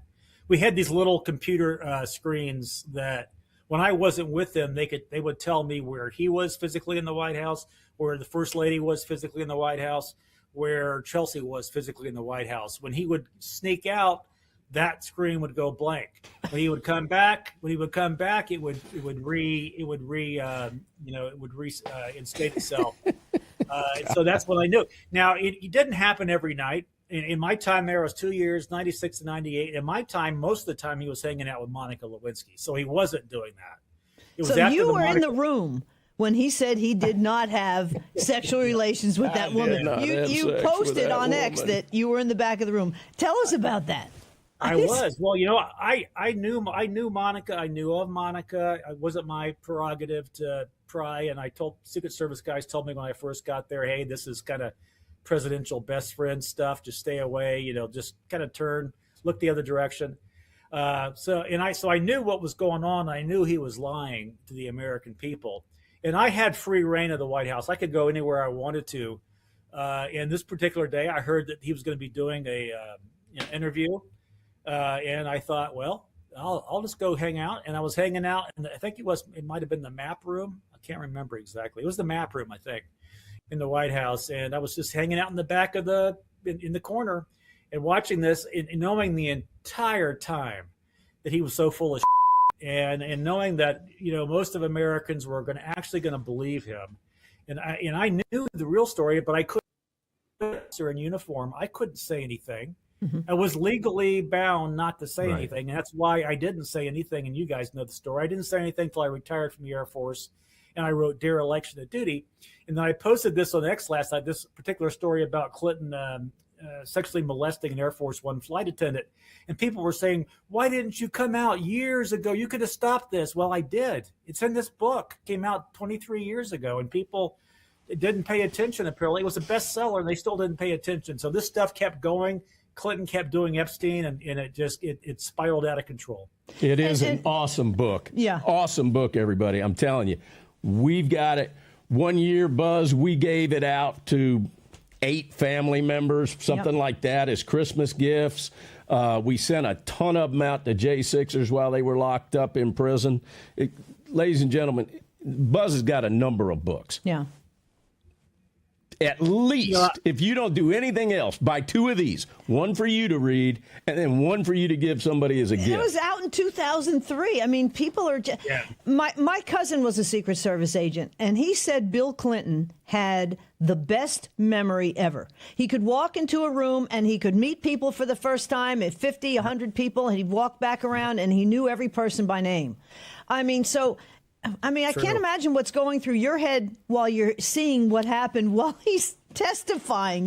We had these little computer screens that, when I wasn't with them, they would tell me where he was physically in the White House, where the First Lady was physically in the White House, where Chelsea was physically in the White House. When he would sneak out, that screen would go blank. When he would come back, it would reinstate itself. So that's what I knew. Now, it didn't happen every night. In my time there, it was 2 years, 96 to 98. In my time, most of the time, he was hanging out with Monica Lewinsky. So he wasn't doing that. It was so you were in the room when he said he did not have sexual relations with that woman. You posted on X that you were in the back of the room. Tell us about that. I was. Well, I knew Monica. I knew of Monica. It wasn't my prerogative to pry. And I told Secret Service guys told me when I first got there, hey, this is kind of presidential best friend stuff. Just stay away. Just kind of look the other direction. So I knew what was going on. I knew he was lying to the American people. And I had free reign of the White House. I could go anywhere I wanted to. And this particular day, I heard that he was going to be doing an interview. And I thought, well, I'll just go hang out. And I was hanging out, and I think it might have been the map room. I can't remember exactly. It was the map room, I think, in the White House. And I was just hanging out in the back of in the corner and watching this, and knowing the entire time that he was so full of shit, and knowing that, most of Americans were actually going to believe him. And I knew the real story, but I couldn't officer in uniform, I couldn't say anything. I was legally bound not to say anything, and that's why I didn't say anything. And you guys know the story. I didn't say anything until I retired from the Air Force, and I wrote dereliction of duty. And then I posted this on X last night, this particular story about Clinton sexually molesting an Air Force One flight attendant. And people were saying, why didn't you come out years ago? You could have stopped this. Well, I did. It's in this book. It came out 23 years ago, and people didn't pay attention, apparently. It was a bestseller, and they still didn't pay attention. So this stuff kept going. Clinton kept doing Epstein, and it spiraled out of control. It is an awesome book. Yeah. Awesome book, everybody. I'm telling you. We've got it. One year, Buzz, we gave it out to 8 family members, something like that, as Christmas gifts. We sent a ton of them out to J6ers while they were locked up in prison. Ladies and gentlemen, Buzz has got a number of books. Yeah. At least, if you don't do anything else, buy 2 of these. One for you to read, and then one for you to give somebody as a gift. It was out in 2003. I mean, people are just... My cousin was a Secret Service agent, and he said Bill Clinton had the best memory ever. He could walk into a room, and he could meet people for the first time at 50, 100 people, and he'd walk back around, and he knew every person by name. I mean, I can't imagine what's going through your head while you're seeing what happened while he's testifying,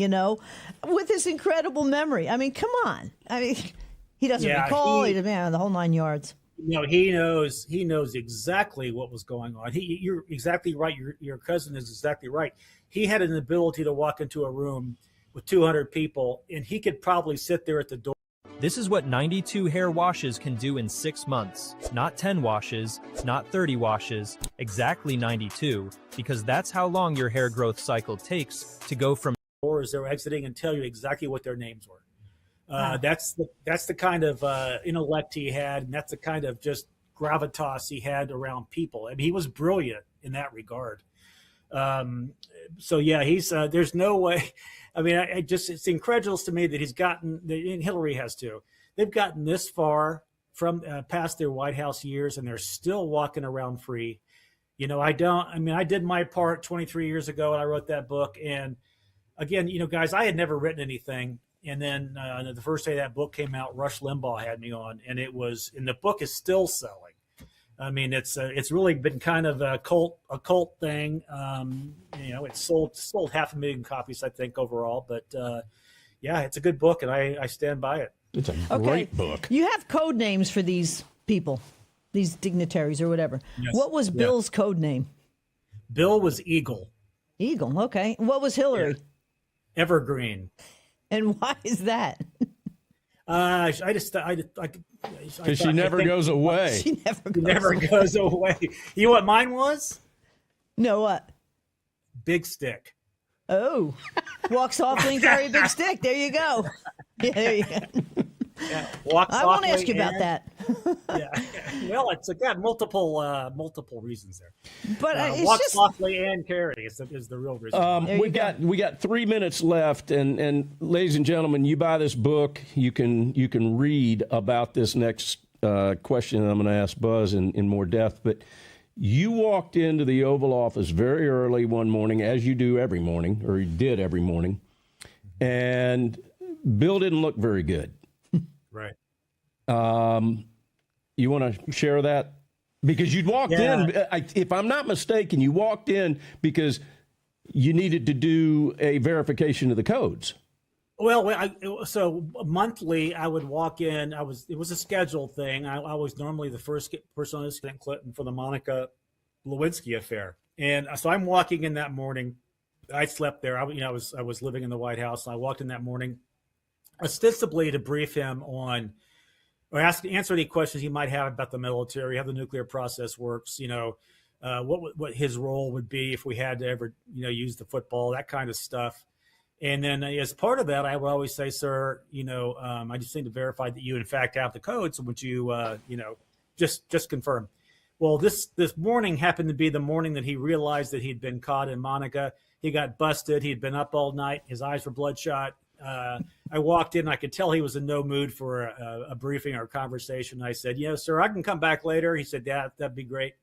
with his incredible memory. I mean, come on. I mean, he doesn't recall. The whole 9 yards. He knows exactly what was going on. You're exactly right. Your cousin is exactly right. He had an ability to walk into a room with 200 people, and he could probably sit there at the door. This is what 92 hair washes can do in 6 months. Not 10 washes, not 30 washes, exactly 92, because that's how long your hair growth cycle takes to go from doors they're exiting and tell you exactly what their names were. That's the kind of intellect he had, and that's the kind of just gravitas he had around people. I mean, he was brilliant in that regard. He's there's no way. I mean, it's incredulous to me that he's gotten, and Hillary has too. They've gotten this far from past their White House years, and they're still walking around free. I did my part 23 years ago, and I wrote that book. And again, guys, I had never written anything. And then the first day that book came out, Rush Limbaugh had me on, and the book is still selling. I mean, it's really been kind of a cult thing. It's sold 500,000 copies, I think, overall. But it's a good book, and I stand by it. It's a great book. You have code names for these people, these dignitaries or whatever. Yes. What was Bill's code name? Bill was Eagle. Eagle, okay. What was Hillary? Yeah. Evergreen. And why is that? Because she never goes away. She never goes away. You know what mine was? No, what? Big Stick. Oh, walk softly and carry a big stick. There you go. Yeah, there you go. Yeah, walk softly. I won't ask you about that. Well, it's got multiple reasons there. But walk softly and carry is the real reason. We got 3 minutes left, and ladies and gentlemen, you buy this book, you can read about this next question that I'm going to ask Buzz in more depth. But you walked into the Oval Office very early one morning, as you do every morning, or you did every morning, and Bill didn't look very good. Right. You want to share that? Because you'd walked in, if I'm not mistaken, you walked in because you needed to do a verification of the codes. Well, so monthly I would walk in. It was a scheduled thing. I was normally the first person on President Clinton for the Monica Lewinsky affair, and so I'm walking in that morning. I slept there. I was living in the White House. And I walked in that morning, ostensibly to brief him on, or answer any questions he might have about the military, how the nuclear process works. What his role would be if we had to ever use the football, that kind of stuff. And then as part of that, I would always say, sir, I just need to verify that you in fact have the code. So would you, just confirm? Well, this morning happened to be the morning that he realized that he'd been caught in Monica. He got busted. He'd been up all night. His eyes were bloodshot. I walked in. I could tell he was in no mood for a briefing or a conversation. I said, sir, I can come back later. He said, yeah, that'd be great.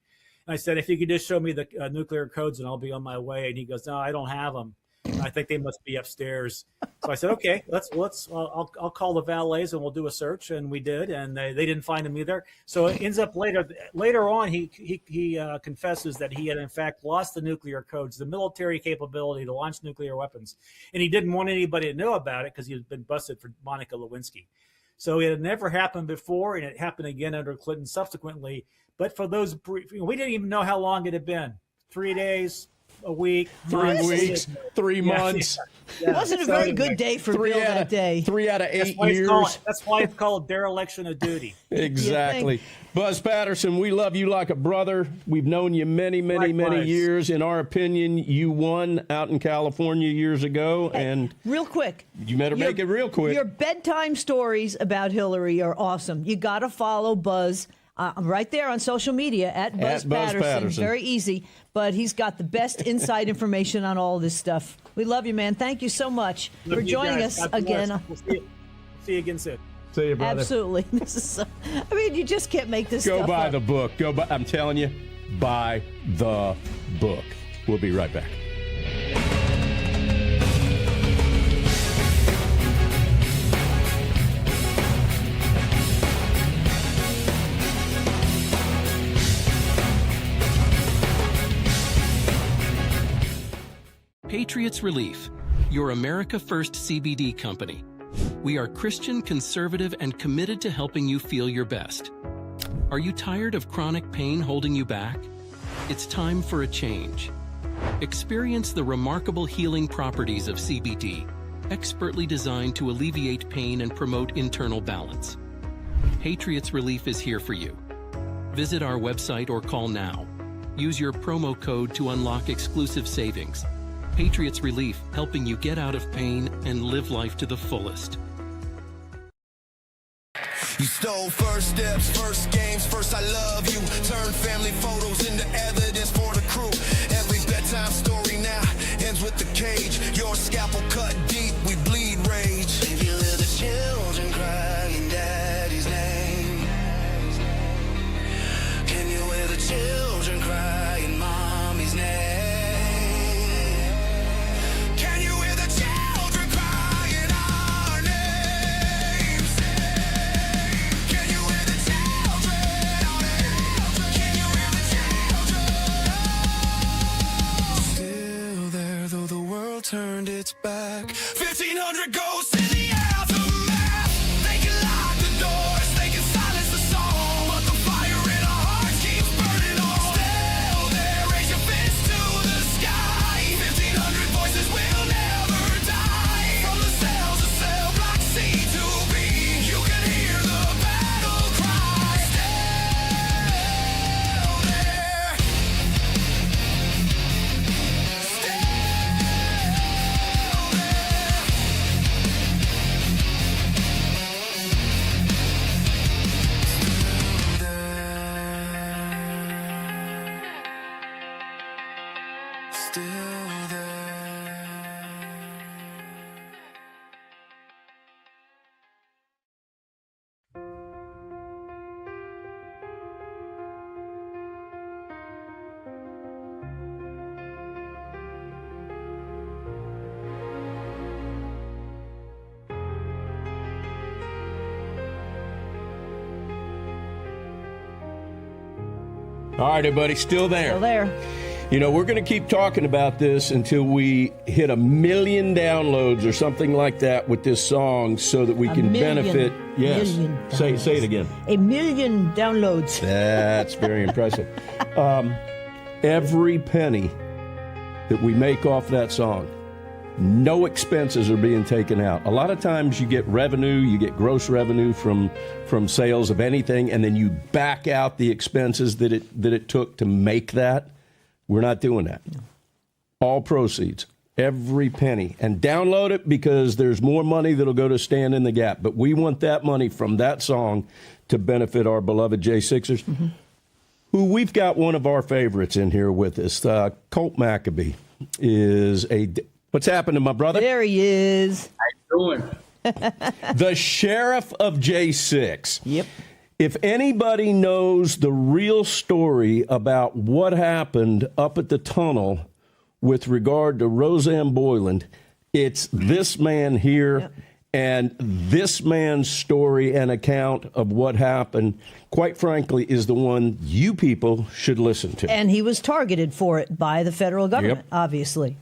And I said, if you could just show me the nuclear codes and I'll be on my way. And he goes, no, I don't have them. I think they must be upstairs. So I said, okay, I'll call the valets and we'll do a search. And we did, and they didn't find him either. So it ends up later on, he confesses that he had in fact lost the nuclear codes, the military capability to launch nuclear weapons. And he didn't want anybody to know about it because he had been busted for Monica Lewinsky. So it had never happened before, and it happened again under Clinton subsequently. But for those brief, we didn't even know how long it had been. 3 days, a week, 3 weeks, 3 months. It wasn't a very good day for Bill that day. 3 out of 8 That's years. That's why it's called dereliction of duty. Exactly. Buzz Patterson, we love you like a brother. We've known you many years. In our opinion, you won out in California years ago. And real quick. You better make it real quick. Your bedtime stories about Hillary are awesome. You got to follow Buzz. Right there on social media at Buzz Patterson. Very easy, but he's got the best inside information on all this stuff. We love you, man. Thank you so much for joining us again. We'll see you again soon. See you, brother. Absolutely. This is I mean, you just can't make this stuff up. Go buy the book. I'm telling you, buy the book. We'll be right back. Patriots Relief, your America First CBD company. We are Christian, conservative, and committed to helping you feel your best. Are you tired of chronic pain holding you back? It's time for a change. Experience the remarkable healing properties of CBD, expertly designed to alleviate pain and promote internal balance. Patriots Relief is here for you. Visit our website or call now. Use your promo code to unlock exclusive savings. Patriots Relief, helping you get out of pain and live life to the fullest. You stole first steps, first games, first I love you. Turn family photos into evidence for the crew. Every bedtime story now ends with the cage. Your scalpel cut deep, we bleed rage. If you hear the children crying daddy's name, can you hear the children crying mommy's name? Turned its back. 1,500 ghosts in the aftermath. They can lock the doors, they can silence the song, but the fire in our hearts keeps burning on. Still there, raise your fist to the sky. 1,500 voices will never die. From the cells of cell block C to B, you can hear the battle cry. Still there. All right, everybody, still there. Still there. You know, we're going to keep talking about this until we hit 1 million downloads or something like that with this song so that we can benefit. Yes. Say it again. 1 million downloads. That's very impressive. Every penny that we make off that song, no expenses are being taken out. A lot of times you get revenue, you get gross revenue from sales of anything, and then you back out the expenses that it took to make that. We're not doing that. All proceeds, every penny. And download it because there's more money that'll go to Stand in the Gap. But we want that money from that song to benefit our beloved J6ers, who we've got one of our favorites in here with us. Colt Maccabee is a... What's happening, my brother? There he is. How you doing? The sheriff of J6. Yep. If anybody knows the real story about what happened up at the tunnel with regard to Roseanne Boyland, it's this man here and this man's story and account of what happened, quite frankly, is the one you people should listen to. And he was targeted for it by the federal government, obviously.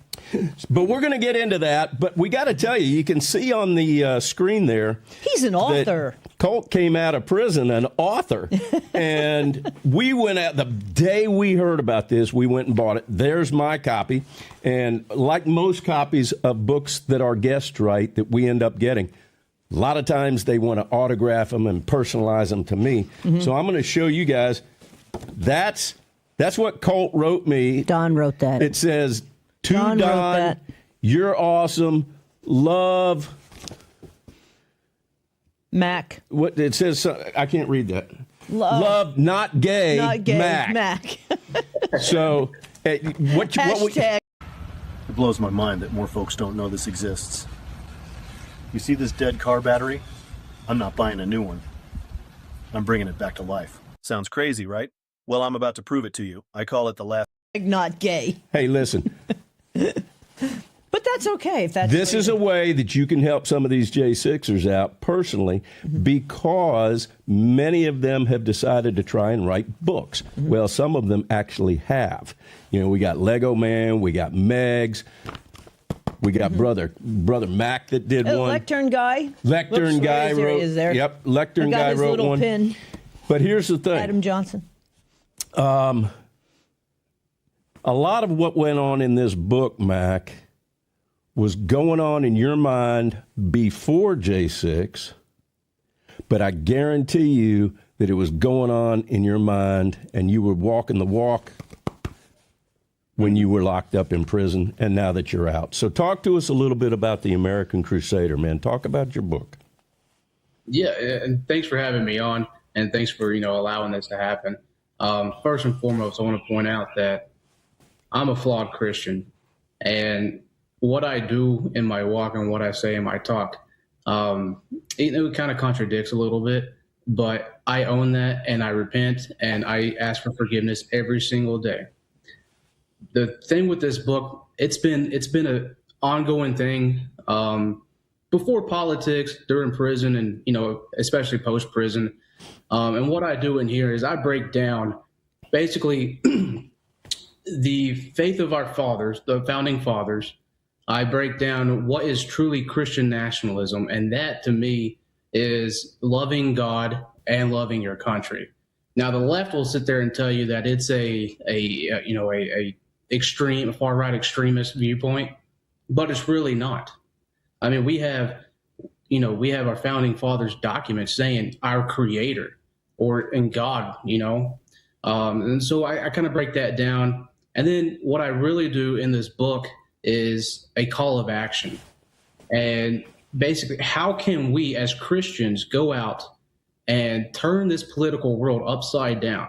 But we're going to get into that. But we got to tell you, you can see on the screen there. He's an author. Colt came out of prison, an author. And we went out the day we heard about this, we went and bought it. There's my copy. And like most copies of books that our guests write that we end up getting, a lot of times they want to autograph them and personalize them to me. So I'm going to show you guys. That's what Colt wrote me. Don wrote that. It says, to Don, you're awesome. Love. Mac. What it says, I can't read that. Love not gay. Not gay. Mac. So, what it blows my mind that more folks don't know this exists. You see this dead car battery? I'm not buying a new one. I'm bringing it back to life. Sounds crazy, right? Well, I'm about to prove it to you. I call it the last. Not gay. Hey, listen. But that's okay. If that's this is a way that you can help some of these J6ers out personally because many of them have decided to try and write books. Well, some of them actually have. You know, we got Lego Man, we got Megs, we got brother Mac that did one. Lectern guy. Lectern guy wrote. He is there. Yep, Lectern guy wrote one. Pin. But here's the thing. Adam Johnson. A lot of what went on in this book, Mac, was going on in your mind before J6, but I guarantee you that it was going on in your mind and you were walking the walk when you were locked up in prison and now that you're out. So talk to us a little bit about the American Crusader, man. Talk about your book. Yeah, and thanks for having me on, and thanks for, allowing this to happen. First and foremost, I want to point out that I'm a flawed Christian, and what I do in my walk and what I say in my talk, it kind of contradicts a little bit, but I own that and I repent and I ask for forgiveness every single day. The thing with this book, it's been an ongoing thing before politics, during prison, and especially post prison. And what I do in here is I break down basically the faith of our fathers, the founding fathers. I break down what is truly Christian nationalism, and that to me is loving God and loving your country. Now, the left will sit there and tell you that it's a extreme, far right extremist viewpoint, but it's really not. I mean, we have our founding fathers' documents saying our Creator and God, and so I kind of break that down. And then what I really do in this book is a call of action. And basically, how can we as Christians go out and turn this political world upside down?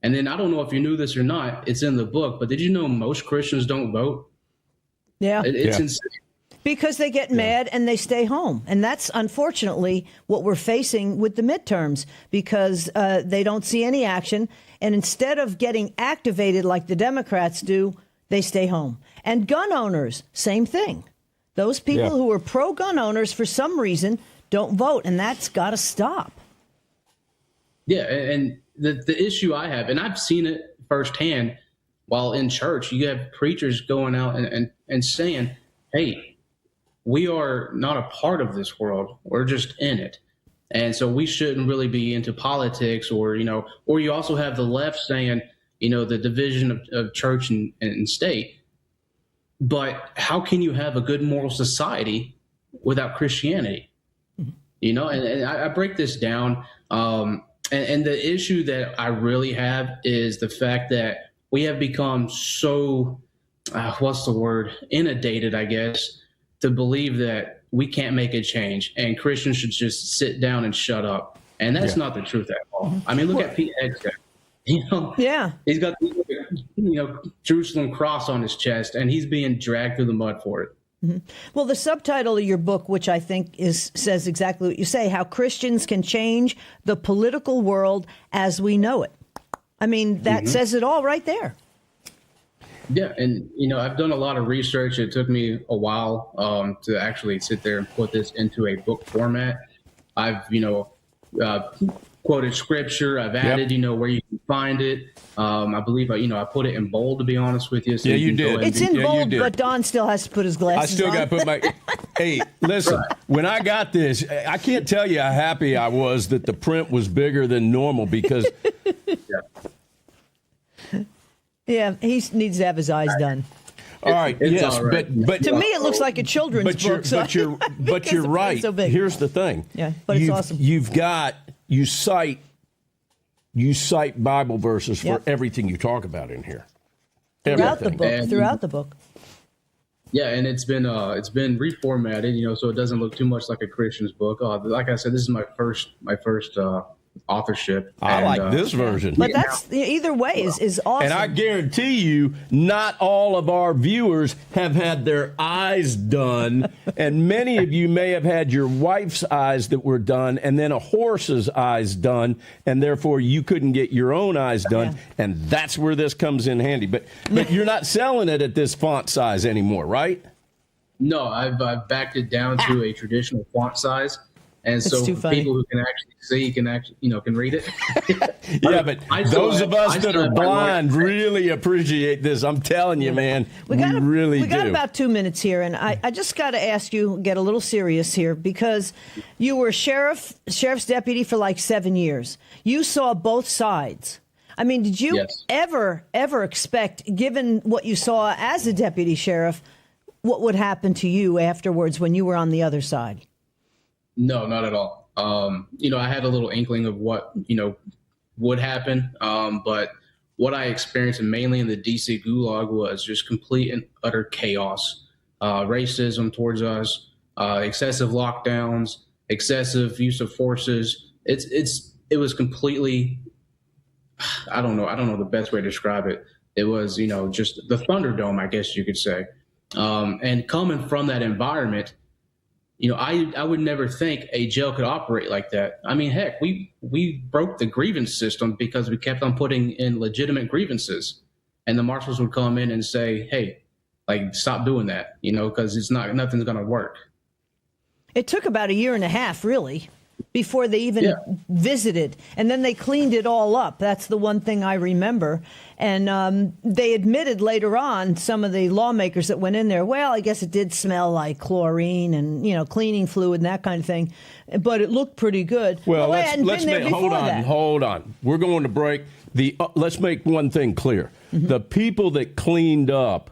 And then I don't know if you knew this or not, it's in the book, but did you know most Christians don't vote? Yeah. It's insane. Because they get mad and they stay home. And that's unfortunately what we're facing with the midterms, because they don't see any action. And instead of getting activated like the Democrats do, they stay home. And gun owners, same thing. Those people who are pro-gun owners, for some reason, don't vote. And that's got to stop. Yeah, and the issue I have, and I've seen it firsthand while in church, you have preachers going out and saying, hey, we are not a part of this world. We're just in it. And so we shouldn't really be into politics or you also have the left saying, the division of church and state. But how can you have a good moral society without Christianity? And I break this down. And the issue that I really have is the fact that we have become so, inundated, I guess, to believe that we can't make a change and Christians should just sit down and shut up. And that's not the truth at all. I mean, look at Pete Hegseth. He's got the Jerusalem cross on his chest and he's being dragged through the mud for it. Well, the subtitle of your book, which I think says exactly what you say, how Christians can change the political world as we know it. I mean, that says it all right there. Yeah, and I've done a lot of research. It took me a while to actually sit there and put this into a book format. I've quoted scripture. I've added where you can find it. I believe I put it in bold, to be honest with you. So you did. It's in bold, but Don still has to put his glasses on. I still got to put my. Hey, listen. When I got this, I can't tell you how happy I was that the print was bigger than normal because. Yeah, he needs to have his eyes done. All right. Yes, all right. but To me, it looks like a children's book. But you're right. So big. Here's the thing. Yeah, but it's awesome. You cite Bible verses for everything you talk about in here. Throughout the book. And- throughout the book. Yeah, and it's been reformatted, so it doesn't look too much like a Christian's book. Like I said, this is my first authorship. I like this version. But that's either way is awesome. And I guarantee you, not all of our viewers have had their eyes done, and many of you may have had your wife's eyes that were done, and then a horse's eyes done, and therefore you couldn't get your own eyes done, and that's where this comes in handy. But you're not selling it at this font size anymore, right? No, I've backed it down to a traditional font size. And so for people who can actually see, can read it. Yeah, but those of us that are blind really appreciate this. I'm telling you, man, we really do. We got about 2 minutes here, and I just got to ask you, get a little serious here, because you were sheriff's deputy for like 7 years. You saw both sides. I mean, did you ever expect, given what you saw as a deputy sheriff, what would happen to you afterwards when you were on the other side? No, not at all. I had a little inkling of what, would happen. But what I experienced mainly in the DC gulag was just complete and utter chaos, racism towards us, excessive lockdowns, excessive use of forces. It was completely, I don't know the best way to describe it. It was, just the Thunderdome, I guess you could say. And coming from that environment, I would never think a jail could operate like that. I mean, heck, we broke the grievance system because we kept on putting in legitimate grievances, and the marshals would come in and say, "Hey, stop doing that," because nothing's going to work. It took about 1.5 years, really, before they even visited, and then they cleaned it all up. That's the one thing I remember. And they admitted later on, some of the lawmakers that went in there, well, I guess it did smell like chlorine and, cleaning fluid and that kind of thing, but it looked pretty good. Well, let's hold on. We're going to break. Let's make one thing clear. Mm-hmm. The people that cleaned up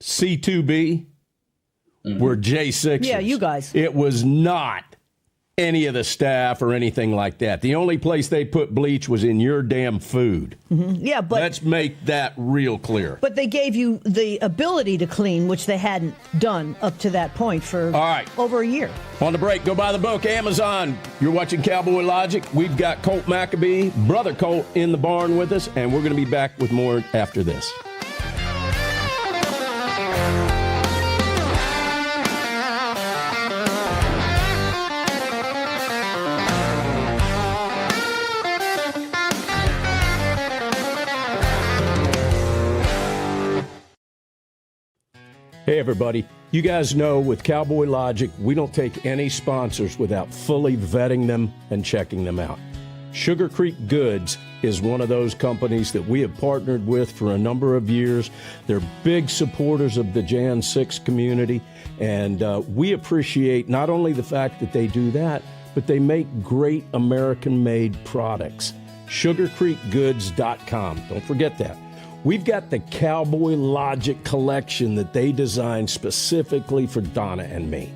C2B were J6s. Yeah, you guys. It was not any of the staff or anything like that. The only place they put bleach was in your damn food. Mm-hmm. Yeah, but let's make that real clear. But they gave you the ability to clean, which they hadn't done up to that point for over a year. On the break, go buy the book, Amazon. You're watching Cowboy Logic. We've got Colt Maccabee, Brother Colt, in the barn with us, and we're going to be back with more after this. Hey, everybody. You guys know with Cowboy Logic, we don't take any sponsors without fully vetting them and checking them out. Sugar Creek Goods is one of those companies that we have partnered with for a number of years. They're big supporters of the Jan 6 community, and we appreciate not only the fact that they do that, but they make great American-made products. SugarCreekGoods.com. Don't forget that. We've got the Cowboy Logic collection that they designed specifically for Donna and me.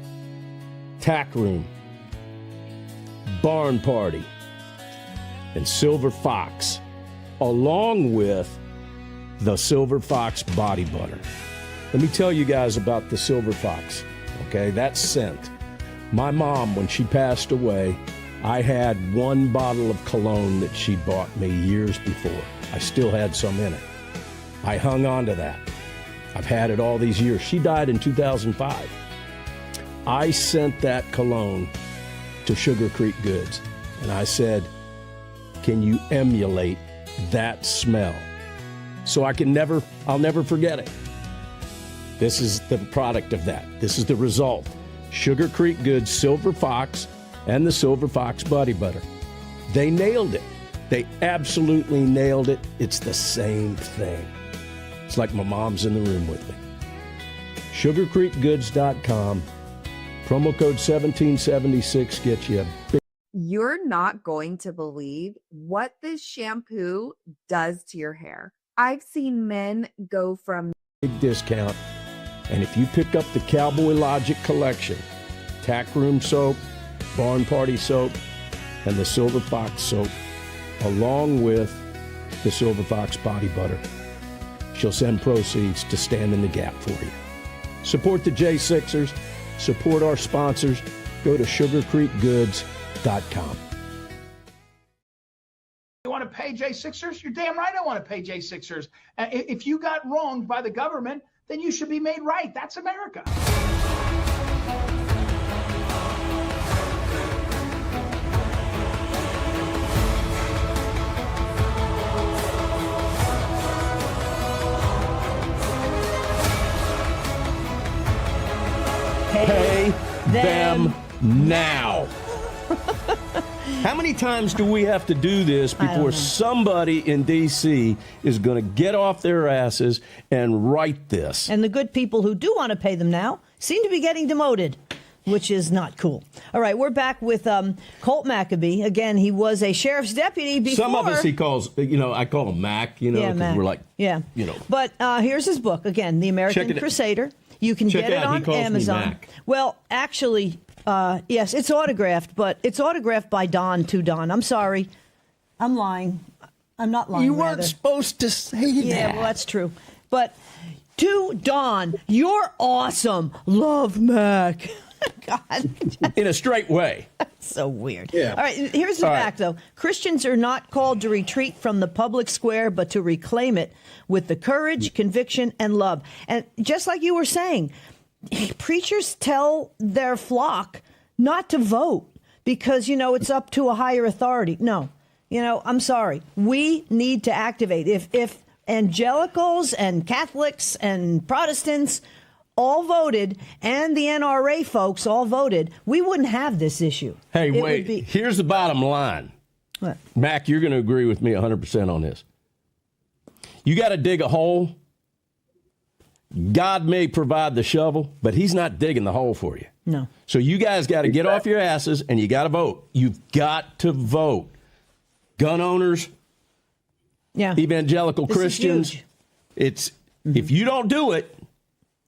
Tack Room, Barn Party, and Silver Fox, along with the Silver Fox Body Butter. Let me tell you guys about the Silver Fox, okay? That scent. My mom, when she passed away, I had one bottle of cologne that she bought me years before. I still had some in it. I hung on to that. I've had it all these years. She died in 2005. I sent that cologne to Sugar Creek Goods, and I said, can you emulate that smell so I'll never forget it. This is the product of that. This is the result. Sugar Creek Goods Silver Fox and the Silver Fox Body Butter. They nailed it. They absolutely nailed it. It's the same thing. It's like my mom's in the room with me. SugarCreekGoods.com. Promo code 1776 gets you a big... You're not going to believe what this shampoo does to your hair. I've seen men go from big discount. And if you pick up the Cowboy Logic collection, Tack Room Soap, Barn Party Soap, and the Silver Fox Soap, along with the Silver Fox Body Butter, she'll send proceeds to Stand in the Gap for you. Support the J6ers. Support our sponsors. Go to SugarCreekGoods.com. You want to pay J6ers? You're damn right I want to pay J6ers. If you got wronged by the government, then you should be made right. That's America. Pay them now. How many times do we have to do this before somebody in D.C. is going to get off their asses and write this? And the good people who do want to pay them now seem to be getting demoted, which is not cool. All right, we're back with Colt Maccabee. Again, he was a sheriff's deputy before. Some of us he calls, I call him Mac, because Mac. we're like, But here's his book, again, The American Crusader. You can get it on Amazon. Well, actually, yes, it's autographed, but it's autographed by Don to Don. I'm sorry. I'm lying. I'm not lying. You weren't supposed to say that. Yeah, well, that's true. But to Don, you're awesome. Love, Mac. God. In a straight way. So weird. Yeah. All right, here's the fact, though. Christians are not called to retreat from the public square, but to reclaim it with the courage, conviction, and love. And just like you were saying, preachers tell their flock not to vote because, it's up to a higher authority. No, I'm sorry. We need to activate. If evangelicals and Catholics and Protestants all voted, and the NRA folks all voted, we wouldn't have this issue. Hey, wait. Here's the bottom line. What? Mac, you're going to agree with me 100% on this. You got to dig a hole. God may provide the shovel, but he's not digging the hole for you. No. So you guys got to get off your asses, and you got to vote. You've got to vote. Gun owners, evangelical Christians. It's if you don't do it,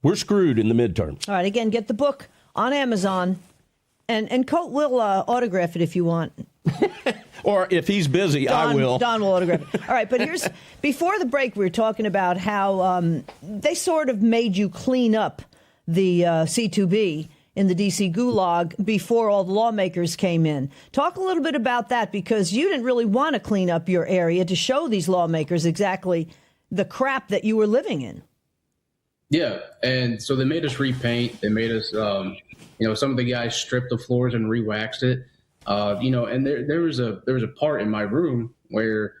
we're screwed in the midterms. All right, again, get the book on Amazon, and Colt will autograph it if you want. Or if he's busy, I will. Don will autograph it. All right, but before the break, we were talking about how they sort of made you clean up the C2B in the D.C. gulag before all the lawmakers came in. Talk a little bit about that, because you didn't really want to clean up your area to show these lawmakers exactly the crap that you were living in. Yeah, and so they made us repaint. They made us, some of the guys stripped the floors and re-waxed it. And there was a part in my room where,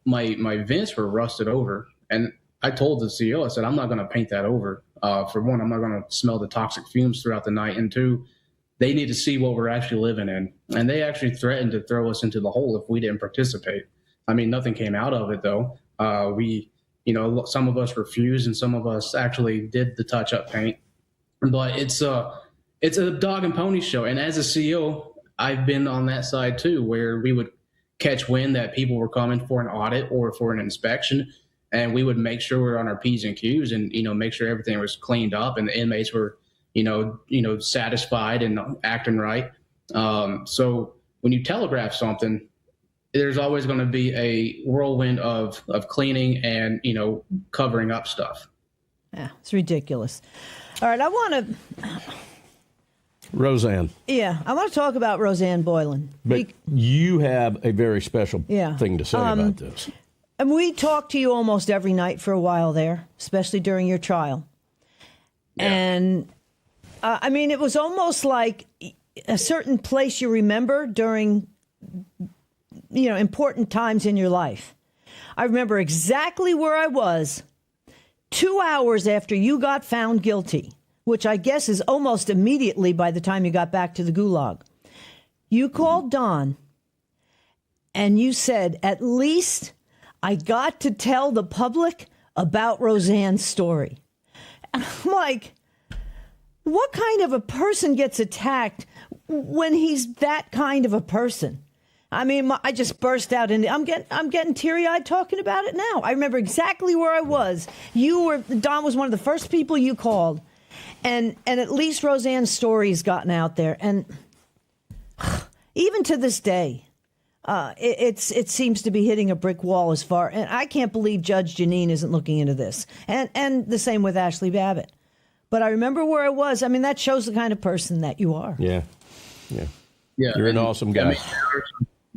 my vents were rusted over, and I told the CEO, I said, I'm not going to paint that over. For one, I'm not going to smell the toxic fumes throughout the night, and two, they need to see what we're actually living in. And they actually threatened to throw us into the hole if we didn't participate. I mean, nothing came out of it though. Some of us refused, and some of us actually did the touch-up paint. But it's a dog and pony show. And as a CEO, I've been on that side too, where we would catch wind that people were coming for an audit or for an inspection, and we would make sure we're on our P's and Q's and make sure everything was cleaned up and the inmates were satisfied and acting right. So when you telegraph something, there's always going to be a whirlwind of cleaning and, covering up stuff. Yeah, it's ridiculous. All right, I want to... Roseanne. Yeah, I want to talk about Roseanne Boylan. But you have a very special thing to say about this. And we talked to you almost every night for a while there, especially during your trial. Yeah. And, it was almost like a certain place you remember during... important times in your life. I remember exactly where I was 2 hours after you got found guilty, which I guess is almost immediately by the time you got back to the gulag. You called Don and you said, at least I got to tell the public about Roseanne's story. And I'm like, what kind of a person gets attacked when he's that kind of a person? I mean, I just burst out and I'm getting teary-eyed talking about it now. I remember exactly where I was. Don was one of the first people you called. And at least Roseanne's story has gotten out there. And even to this day, it seems to be hitting a brick wall as far. And I can't believe Judge Janine isn't looking into this. And the same with Ashley Babbitt. But I remember where I was. I mean, that shows the kind of person that you are. Yeah. You're an awesome guy.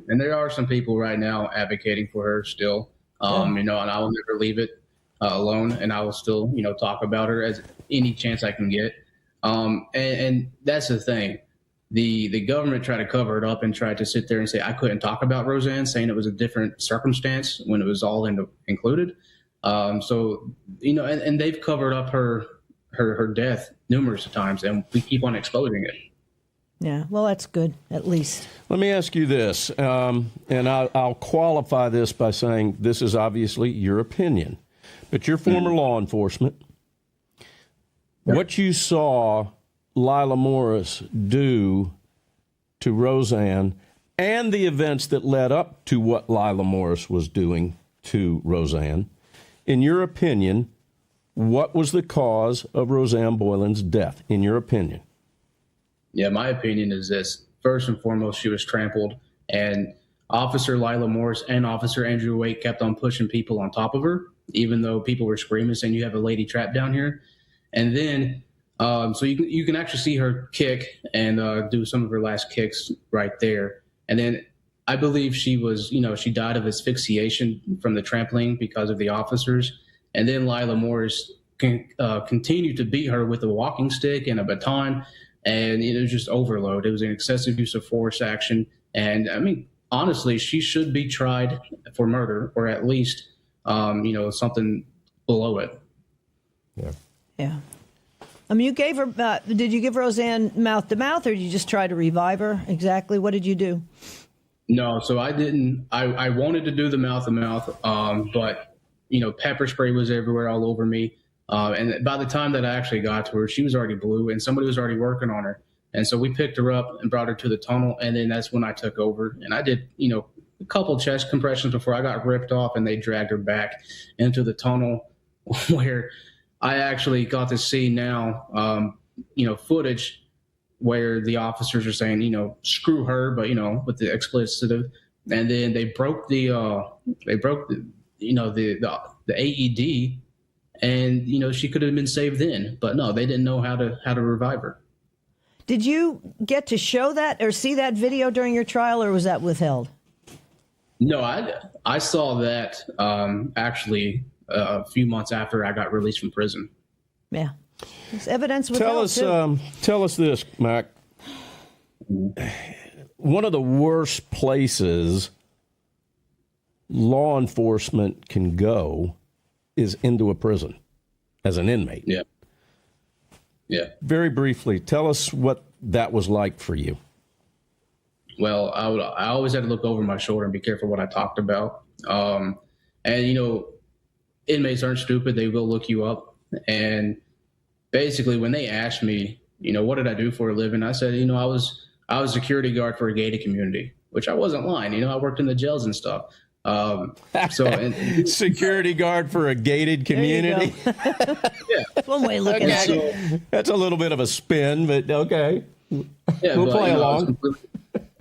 I mean, there are some people right now advocating for her still. And I will never leave it alone, and I will still, talk about her as any chance I can get. And that's the thing. The government tried to cover it up and tried to sit there and say I couldn't talk about Roseanne, saying it was a different circumstance when it was all included. So and they've covered up her death numerous times, and we keep on exposing it. Yeah, well, that's good, at least. Let me ask you this, and I'll qualify this by saying this is obviously your opinion, but you're former law enforcement. What you saw Lila Morris do to Roseanne and the events that led up to what Lila Morris was doing to Roseanne, in your opinion, what was the cause of Roseanne Boylan's death, in your opinion? Yeah, my opinion is this. First and foremost, she was trampled, and Officer Lila Morris and Officer Andrew Waite kept on pushing people on top of her, even though people were screaming, saying, "You have a lady trapped down here." And then, so you can actually see her kick and do some of her last kicks right there. And then I believe she was, she died of asphyxiation from the trampling because of the officers. And then Lila Morris continued to beat her with a walking stick and a baton. And it was just overload. It was an excessive use of force action. And I mean, honestly, she should be tried for murder, or at least, something below it. Yeah. I mean, you gave her, did you give Roseanne mouth to mouth, or did you just try to revive her? Exactly. What did you do? No, so I didn't. I wanted to do the mouth to mouth, but, pepper spray was everywhere, all over me. And by the time that I actually got to her, she was already blue and somebody was already working on her. And so we picked her up and brought her to the tunnel. And then that's when I took over. And I did, a couple chest compressions before I got ripped off, and they dragged her back into the tunnel where I actually got to see now, footage where the officers are saying, screw her, but, with the explicitive. And then they broke the AED. And, she could have been saved then. But no, they didn't know how to revive her. Did you get to show that or see that video during your trial, or was that withheld? No, I saw that actually a few months after I got released from prison. Yeah. There's evidence withheld, tell us this, Mac. One of the worst places law enforcement can go is into a prison as an inmate. Yeah. Very briefly, tell us what that was like for you. Well, I always had to look over my shoulder and be careful what I talked about. And, inmates aren't stupid. They will look you up. And basically when they asked me, what did I do for a living? I said, I was a security guard for a gated community, which I wasn't lying. I worked in the jails and stuff. Security guard for a gated community. Yeah, one way of looking at it. That's a little bit of a spin, but okay. Yeah, we'll play along.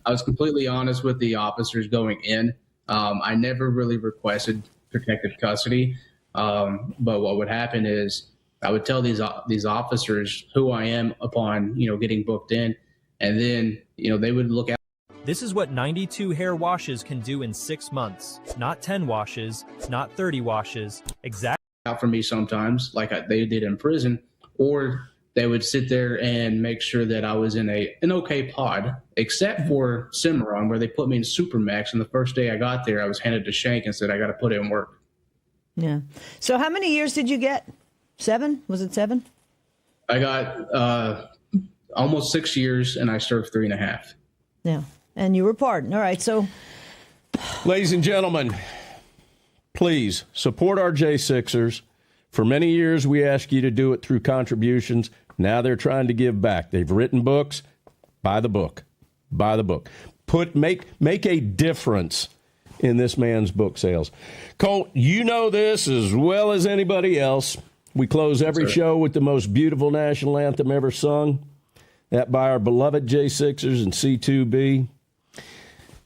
I was completely honest with the officers going in. I never really requested protective custody, but what would happen is I would tell these officers who I am upon getting booked in, and then they would look at. This is what 92 hair washes can do in 6 months. Not 10 washes, not 30 washes, exactly. Out for me sometimes, like they did in prison, or they would sit there and make sure that I was in an okay pod, except for Cimarron, where they put me in Supermax. And the first day I got there, I was handed to Shank and said, I got to put in work. Yeah. So how many years did you get? 7? Was it 7? I got almost 6 years, and I served 3.5. Yeah. And you were pardoned. All right. So, ladies and gentlemen, please support our J6ers. For many years, we asked you to do it through contributions. Now they're trying to give back. They've written books. Buy the book. Buy the book. Make a difference in this man's book sales. Colt, you know this as well as anybody else. We close every show with the most beautiful national anthem ever sung. That by our beloved J6ers and C2B.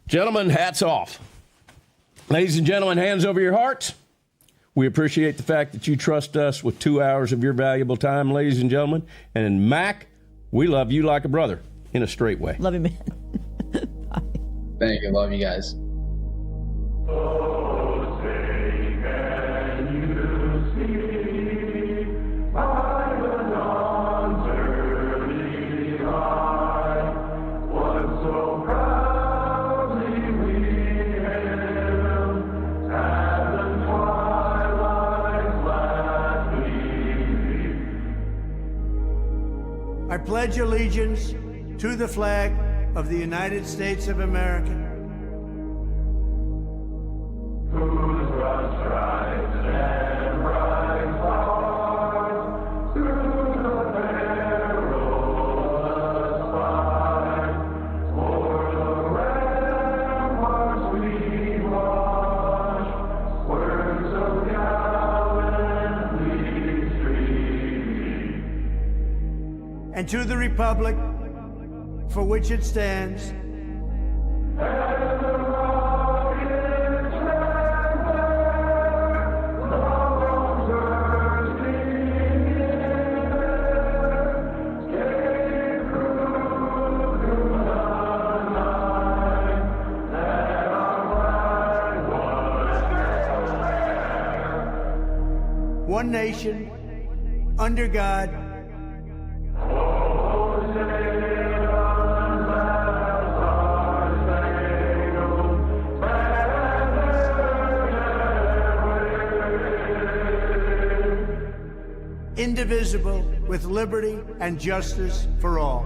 Gentlemen, hats off. Ladies and gentlemen, hands over your hearts. We appreciate the fact that you trust us with 2 hours of your valuable time, ladies and gentlemen. And Mac, we love you like a brother in a straight way. Love you, man. Thank you. Love you guys. I pledge allegiance to the flag of the United States of America. Whose broad stripes and bright stars through the perilous fight, o'er the ramparts we watch, words so gallantly stream. And to the republic for which it stands, one nation, under God, indivisible, with liberty and justice for all.